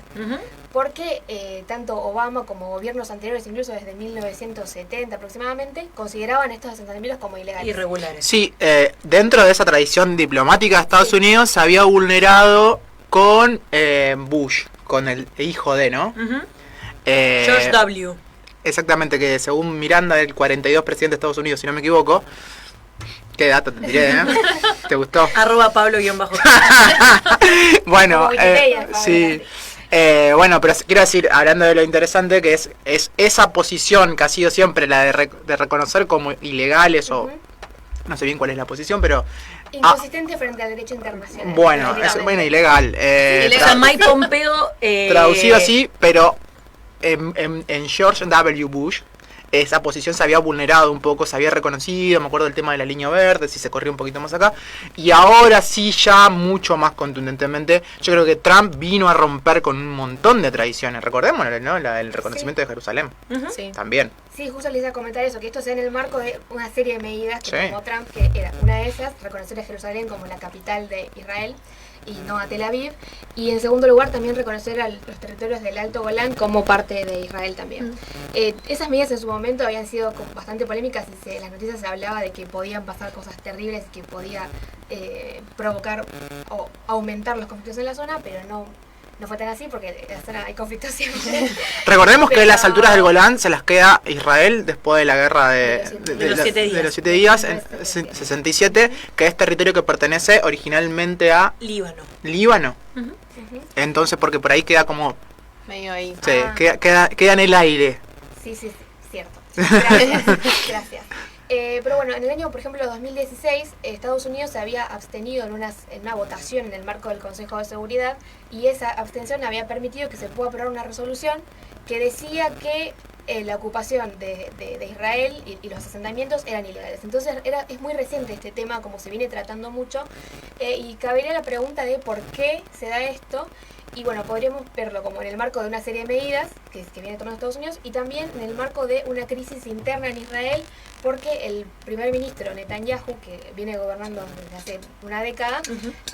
Porque tanto Obama como gobiernos anteriores, incluso desde 1970 aproximadamente, consideraban estos asentamientos como ilegales. Irregulares. Sí, dentro de esa tradición diplomática de Estados Unidos se había vulnerado con Bush, con el hijo de, ¿no? George W. Exactamente, que según Miranda, el 42 presidente de Estados Unidos, si no me equivoco. Qué dato te tiré, ¿eh? ¿Te gustó? @Pablo_. Bueno, sí. Bueno, pero quiero decir, hablando de lo interesante, que es esa posición que ha sido siempre la de reconocer como ilegales o... No sé bien cuál es la posición, pero... Inconsistente frente al derecho internacional. Bueno, es ilegal. Mike Pompeo... traducido así, pero en George W. Bush... esa posición se había vulnerado un poco, se había reconocido, me acuerdo del tema de la línea verde, si se corría un poquito más acá, y ahora sí ya mucho más contundentemente, yo creo que Trump vino a romper con un montón de tradiciones, recordémoslo, ¿no? El reconocimiento de Jerusalén, Sí. también. Sí, justo les iba a comentar eso, que esto se da en el marco de una serie de medidas que tomó Trump, que era una de ellas, reconocer a Jerusalén como la capital de Israel y no a Tel Aviv, y en segundo lugar también reconocer a los territorios del Alto Golán como parte de Israel también. Esas medidas en su momento habían sido bastante polémicas y en las noticias se hablaba de que podían pasar cosas terribles, que podía provocar o aumentar los conflictos en la zona, pero no fue tan así porque en la zona hay conflictos siempre. Recordemos que las alturas del Golán se las queda Israel después de la guerra de los 7 días, en 67, que es territorio que pertenece originalmente a Líbano. Entonces, porque por ahí queda como medio ahí. Sí, queda en el aire. Sí, cierto. Gracias. Pero bueno, en el año, por ejemplo, 2016, Estados Unidos se había abstenido en una votación en el marco del Consejo de Seguridad, y esa abstención había permitido que se pueda aprobar una resolución que decía que la ocupación de Israel y los asentamientos eran ilegales. Entonces es muy reciente este tema, como se viene tratando mucho, y cabería la pregunta de por qué se da esto. Y bueno, podríamos verlo como en el marco de una serie de medidas que viene tomando Estados Unidos, y también en el marco de una crisis interna en Israel, porque el primer ministro Netanyahu, que viene gobernando desde hace una década,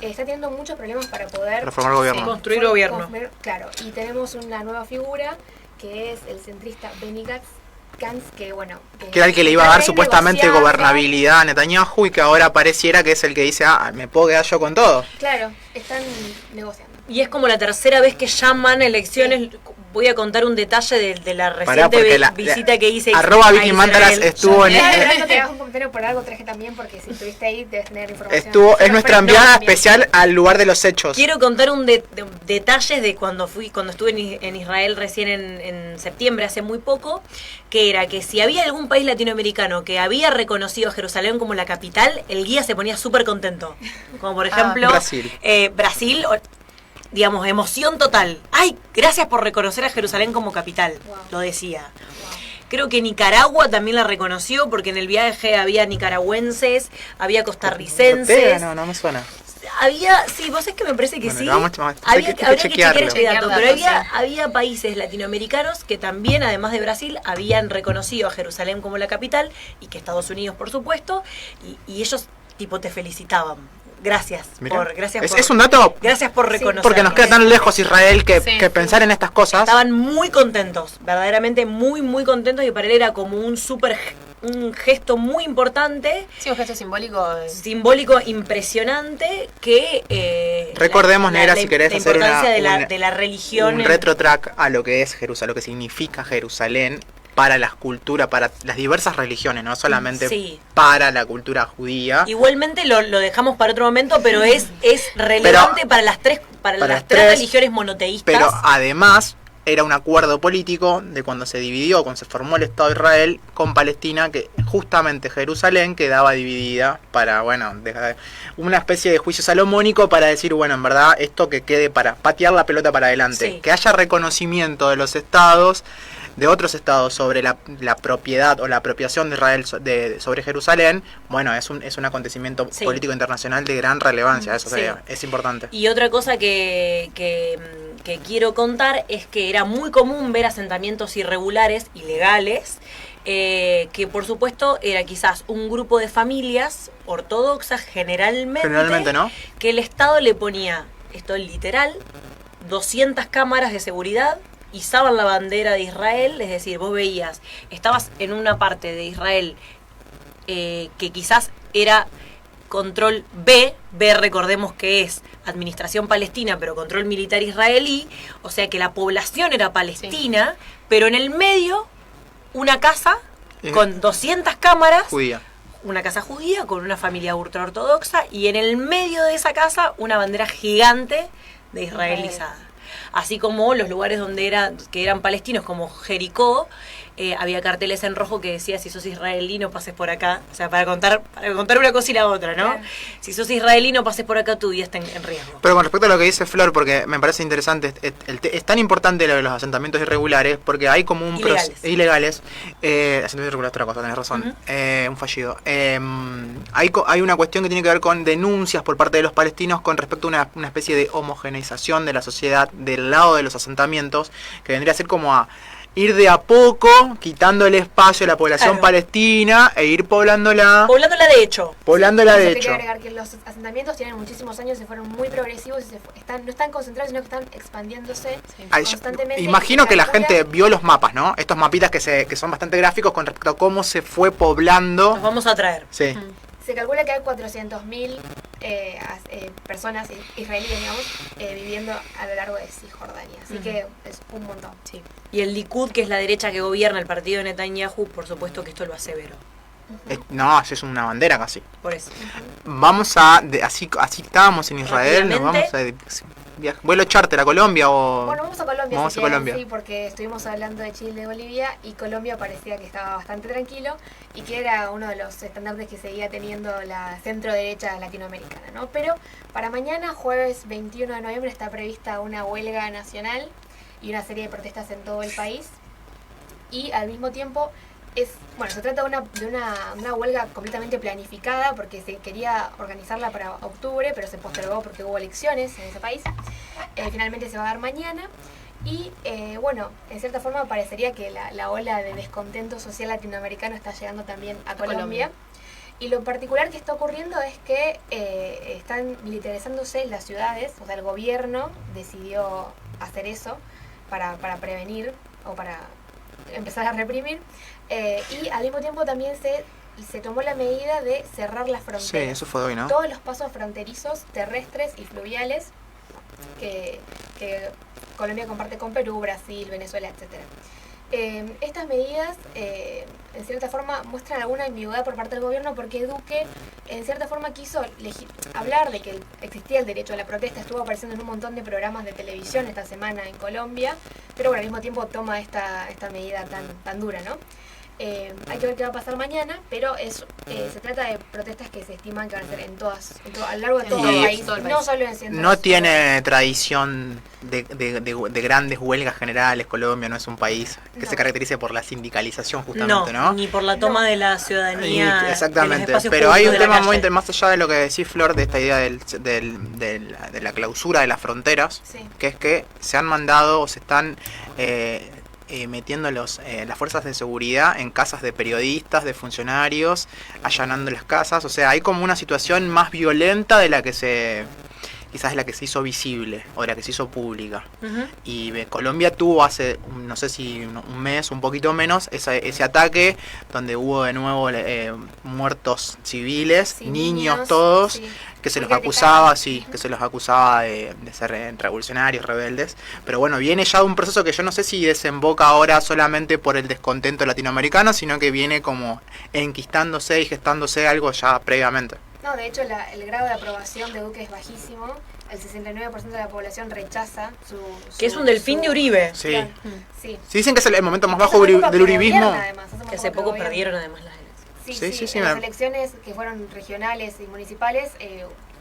está teniendo muchos problemas para poder reformar el gobierno. Construir gobierno. Claro, y tenemos una nueva figura que es el centrista Benny Gantz, que bueno... Que era el que le iba a dar supuestamente gobernabilidad a Netanyahu, y que ahora pareciera que es el que dice, me puedo quedar yo con todo. Claro, están negociando. Y es como la tercera vez que llaman elecciones. Voy a contar un detalle de la reciente visita que hice. @Vicky Mántaras estuvo en... No te hagas un comentario por algo, traje también, porque si estuviste ahí debes tener información. Es nuestra enviada especial al lugar de los hechos. Quiero contar detalles de cuando estuve en Israel recién en septiembre, hace muy poco, que era que si había algún país latinoamericano que había reconocido a Jerusalén como la capital, el guía se ponía súper contento. Como por ejemplo Brasil, digamos, emoción total. ¡Ay, gracias por reconocer a Jerusalén como capital! Wow. Lo decía. Wow. Creo que Nicaragua también la reconoció, porque en el viaje había nicaragüenses, había costarricenses. No me suena. Vos es que me parece que sí. Habría que chequear ese dato, pero había países latinoamericanos que también, además de Brasil, habían reconocido a Jerusalén como la capital, y que Estados Unidos, por supuesto, y ellos tipo te felicitaban. Gracias por es un dato. Gracias por reconocer. Porque nos queda tan lejos Israel que pensar en estas cosas. Estaban muy contentos, verdaderamente muy, muy contentos, y para él era como un gesto muy importante. Sí, un gesto simbólico. Simbólico impresionante que... recordemos, Negra, si querés hacer de la religión. Un retrotrack a lo que es Jerusalén, lo que significa Jerusalén para las culturas, para las diversas religiones, no solamente para la cultura judía. Igualmente lo dejamos para otro momento, pero es relevante para las tres religiones monoteístas. Pero además era un acuerdo político de cuando se se formó el Estado de Israel con Palestina, que justamente Jerusalén quedaba dividida para, una especie de juicio salomónico para decir, en verdad, esto que quede para patear la pelota para adelante, que haya reconocimiento de los estados, de otros estados, sobre la propiedad o la apropiación de Israel sobre Jerusalén. Es un acontecimiento político internacional de gran relevancia, eso es importante. Y otra cosa que quiero contar es que era muy común ver asentamientos irregulares, ilegales, que por supuesto era quizás un grupo de familias ortodoxas generalmente, ¿no? Que el Estado le ponía, esto es literal, 200 cámaras de seguridad, izaban la bandera de Israel, es decir, vos veías, estabas en una parte de Israel que quizás era control B, recordemos que es administración palestina, pero control militar israelí, o sea que la población era palestina, pero en el medio una casa con 200 cámaras, una casa judía con una familia ultraortodoxa, y en el medio de esa casa una bandera gigante de Israel izada. Así como los lugares que eran palestinos, como Jericó, había carteles en rojo que decía: si sos israelí no pases por acá. O sea, para contar una cosa y la otra, ¿no? Claro. Si sos israelí no pases por acá, tu vida está en riesgo. Pero con respecto a lo que dice Flor, porque me parece interesante, es tan importante lo de los asentamientos irregulares, porque hay como un ilegales. Asentamientos irregulares, otra cosa, tenés razón. Un fallido. Hay una cuestión que tiene que ver con denuncias por parte de los palestinos con respecto a una especie de homogeneización de la sociedad del lado de los asentamientos, que vendría a ser como a ir de a poco quitando el espacio a la población palestina e ir poblándola. Poblándola de hecho. Poblándola de hecho. Quiero agregar que los asentamientos tienen muchísimos años y fueron muy progresivos y no están concentrados, sino que están expandiéndose constantemente. Imagino que la gente vio los mapas, ¿no? Estos mapitas que son bastante gráficos con respecto a cómo se fue poblando. Los vamos a traer. Sí. Se calcula que hay 400.000 personas israelíes, digamos, viviendo a lo largo de Cisjordania. Así que es un montón. Sí. Y el Likud, que es la derecha que gobierna el partido de Netanyahu, por supuesto que esto lo asevero. No, es una bandera casi. Por eso. Vamos así estábamos en Israel, nos vamos a vuelo charter a Colombia o... Bueno, vamos a Colombia. Vamos a Colombia. Sí, porque estuvimos hablando de Chile y Bolivia y Colombia parecía que estaba bastante tranquilo y que era uno de los estandartes que seguía teniendo la centro derecha latinoamericana, ¿no? Pero para mañana, jueves 21 de noviembre, está prevista una huelga nacional y una serie de protestas en todo el país y al mismo tiempo se trata de una huelga completamente planificada porque se quería organizarla para octubre, pero se postergó porque hubo elecciones en ese país. Finalmente se va a dar mañana y, en cierta forma parecería que la ola de descontento social latinoamericano está llegando también a Colombia. Y lo particular que está ocurriendo es que están militarizándose las ciudades, o sea, el gobierno decidió hacer eso para prevenir o para empezar a reprimir. Y al mismo tiempo también se tomó la medida de cerrar las fronteras. Sí, eso fue hoy, ¿no? Todos los pasos fronterizos, terrestres y fluviales que Colombia comparte con Perú, Brasil, Venezuela, etc. Estas medidas, en cierta forma, muestran alguna ambigüedad por parte del gobierno porque Duque, en cierta forma, quiso hablar de que existía el derecho a la protesta. Estuvo apareciendo en un montón de programas de televisión esta semana en Colombia, pero al mismo tiempo toma esta medida tan dura, ¿no? Hay que ver qué va a pasar mañana, pero se trata de protestas que se estiman que van a ser a lo largo de todo el país, no solo en centros. No tiene tradición de grandes huelgas generales. Colombia no es un país que se caracterice por la sindicalización, justamente, ¿no? Ni por la toma de la ciudadanía. Exactamente, pero hay un tema muy más allá de lo que decís, Flor, de esta idea de la clausura de las fronteras, que es que se han mandado o se están metiendo las fuerzas de seguridad en casas de periodistas, de funcionarios, allanando las casas. O sea, hay como una situación más violenta de la que quizás la que se hizo visible o de la que se hizo pública. Y Colombia tuvo hace, no sé si un mes, un poquito menos, ese ataque donde hubo de nuevo muertos civiles, niños todos, que se los acusaba, de ser revolucionarios, rebeldes. Pero bueno, viene ya de un proceso que yo no sé si desemboca ahora solamente por el descontento latinoamericano, sino que viene como enquistándose y gestándose algo ya previamente. No, de hecho el grado de aprobación de Duque es bajísimo. El 69% de la población rechaza su que es un delfín de Uribe. Sí. Sí, dicen que es el momento más bajo del uribismo. Que hace poco perdieron además las elecciones. Sí, en las elecciones que fueron regionales y municipales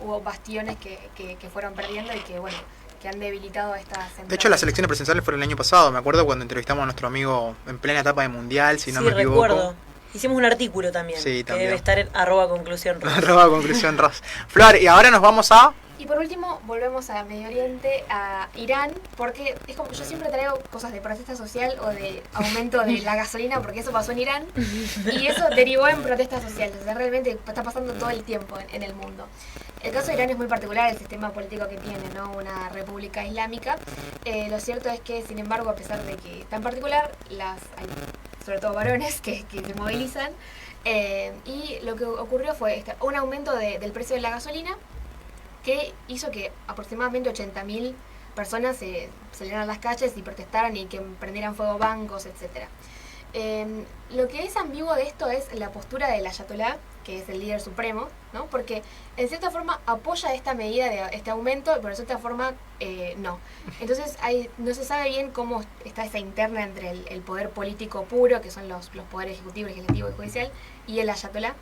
hubo bastiones que fueron perdiendo y que han debilitado a estas centrales. De hecho, las elecciones presidenciales fueron el año pasado. Me acuerdo cuando entrevistamos a nuestro amigo en plena etapa de mundial, si no me equivoco. Recuerdo. Hicimos un artículo también, que debe estar en @conclusión_ros. @conclusión_ros. Flor, y ahora nos vamos a... Y por último, volvemos a Medio Oriente, a Irán, porque es como yo siempre traigo cosas de protesta social o de aumento de la gasolina, porque eso pasó en Irán, y eso derivó en protestas sociales. O sea, realmente está pasando todo el tiempo en el mundo. El caso de Irán es muy particular, el sistema político que tiene, ¿no? Una república islámica. Lo cierto es que, sin embargo, a pesar de que es tan particular, hay sobre todo varones que se movilizan, y lo que ocurrió fue un aumento del precio de la gasolina que hizo que aproximadamente 80.000 personas se salieran a las calles y protestaran y que prendieran fuego bancos, etc. Lo que es ambiguo de esto es la postura del Ayatolá, que es el líder supremo, ¿no? Porque en cierta forma apoya esta medida de este aumento, pero en cierta forma no. Entonces no se sabe bien cómo está esa interna entre el poder político puro, que son los poderes ejecutivo, legislativo y judicial, y el Ayatolá.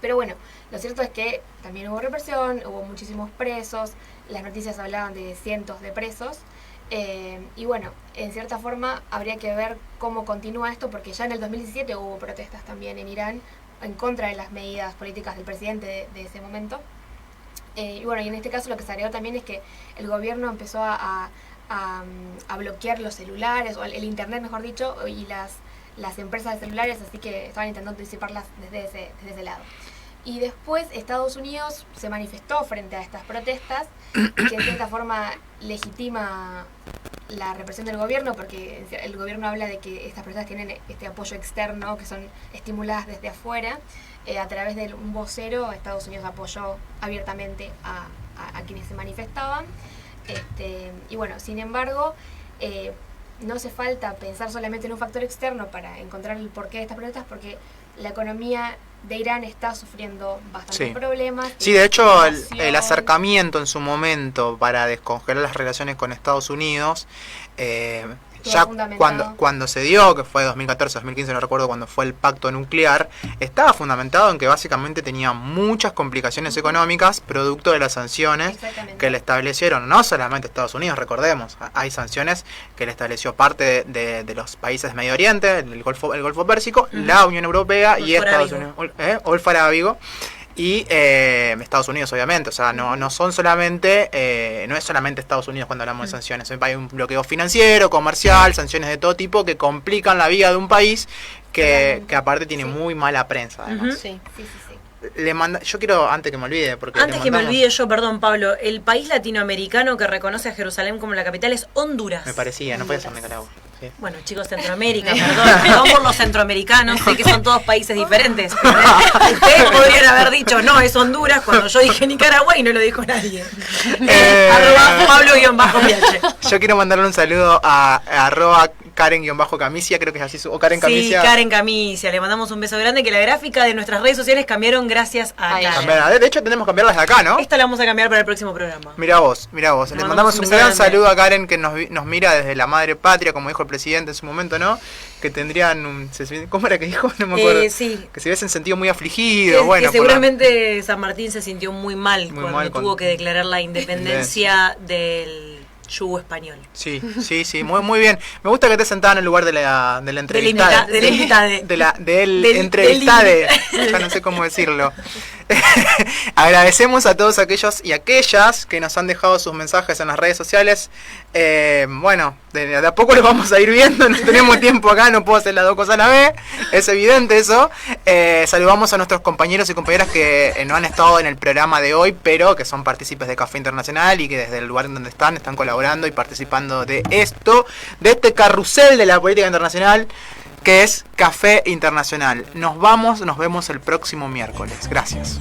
Pero bueno, lo cierto es que también hubo represión, hubo muchísimos presos, las noticias hablaban de cientos de presos. Y bueno, en cierta forma habría que ver cómo continúa esto, porque ya en el 2017 hubo protestas también en Irán en contra de las medidas políticas del presidente de ese momento. Y bueno, y en este caso lo que se agregó también es que el gobierno empezó a a bloquear los celulares, o el internet mejor dicho, y las empresas de celulares, así que estaban intentando disiparlas desde ese lado. Y después Estados Unidos se manifestó frente a estas protestas, que en cierta forma legitima la represión del gobierno, porque el gobierno habla de que estas protestas tienen este apoyo externo, que son estimuladas desde afuera. A través de un vocero, Estados Unidos apoyó abiertamente a quienes se manifestaban. Y bueno, sin embargo, no hace falta pensar solamente en un factor externo para encontrar el porqué de estas protestas, porque la economía de Irán está sufriendo bastantes problemas. Sí, de hecho, el acercamiento en su momento para descongelar las relaciones con Estados Unidos, ya cuando se dio, que fue 2014, 2015, no recuerdo, cuando fue el pacto nuclear, estaba fundamentado en que básicamente tenía muchas complicaciones económicas producto de las sanciones que le establecieron, no solamente Estados Unidos, recordemos, hay sanciones que le estableció parte de los países de Medio Oriente, el Golfo Pérsico, la Unión Europea y Estados Unidos, o el Farábigo. Y Estados Unidos, obviamente, o sea, no son solamente, no es solamente Estados Unidos cuando hablamos de sanciones, hay un bloqueo financiero, comercial, sanciones de todo tipo que complican la vida de un país que aparte tiene muy mala prensa, además. Sí. Yo quiero, antes que me olvide, porque antes que me olvide yo, perdón Pablo, el país latinoamericano que reconoce a Jerusalén como la capital es Honduras. Me parecía, no puede ser Nicaragua. Sí. Bueno, chicos, Centroamérica, perdón por los centroamericanos, sé que son todos países diferentes. Ustedes podrían haber dicho, no, es Honduras, cuando yo dije Nicaragua y no lo dijo nadie. @Pablo_Piache. Yo quiero mandarle un saludo a @Karen_Camicia, creo que es así, o Karen Camicia. Sí, Karen Camicia, le mandamos un beso grande, que la gráfica de nuestras redes sociales cambiaron gracias a Karen. De hecho, tenemos que cambiarlas de acá, ¿no? Esta la vamos a cambiar para el próximo programa. Mirá vos. Le mandamos un gran saludo a Karen, que nos mira desde la madre patria, como dijo el presidente en su momento, ¿no? Que tendrían ¿cómo era que dijo? No me acuerdo. Sí. Que se hubiesen sentido muy afligidos. Que seguramente San Martín se sintió muy mal cuando tuvo que declarar la independencia del yugo español. Sí, muy bien. Me gusta que estés sentada en el lugar de la entrevistada. Del entrevistade. Ya no sé cómo decirlo. Agradecemos a todos aquellos y aquellas que nos han dejado sus mensajes en las redes sociales. Bueno, de a poco los vamos a ir viendo. No tenemos tiempo acá, no puedo hacer las dos cosas a la vez. Es evidente eso. Saludamos a nuestros compañeros y compañeras que no han estado en el programa de hoy, pero que son partícipes de Café Internacional y que desde el lugar en donde están colaborando y participando de este carrusel de la política internacional, que es Café Internacional. Nos vemos el próximo miércoles. Gracias.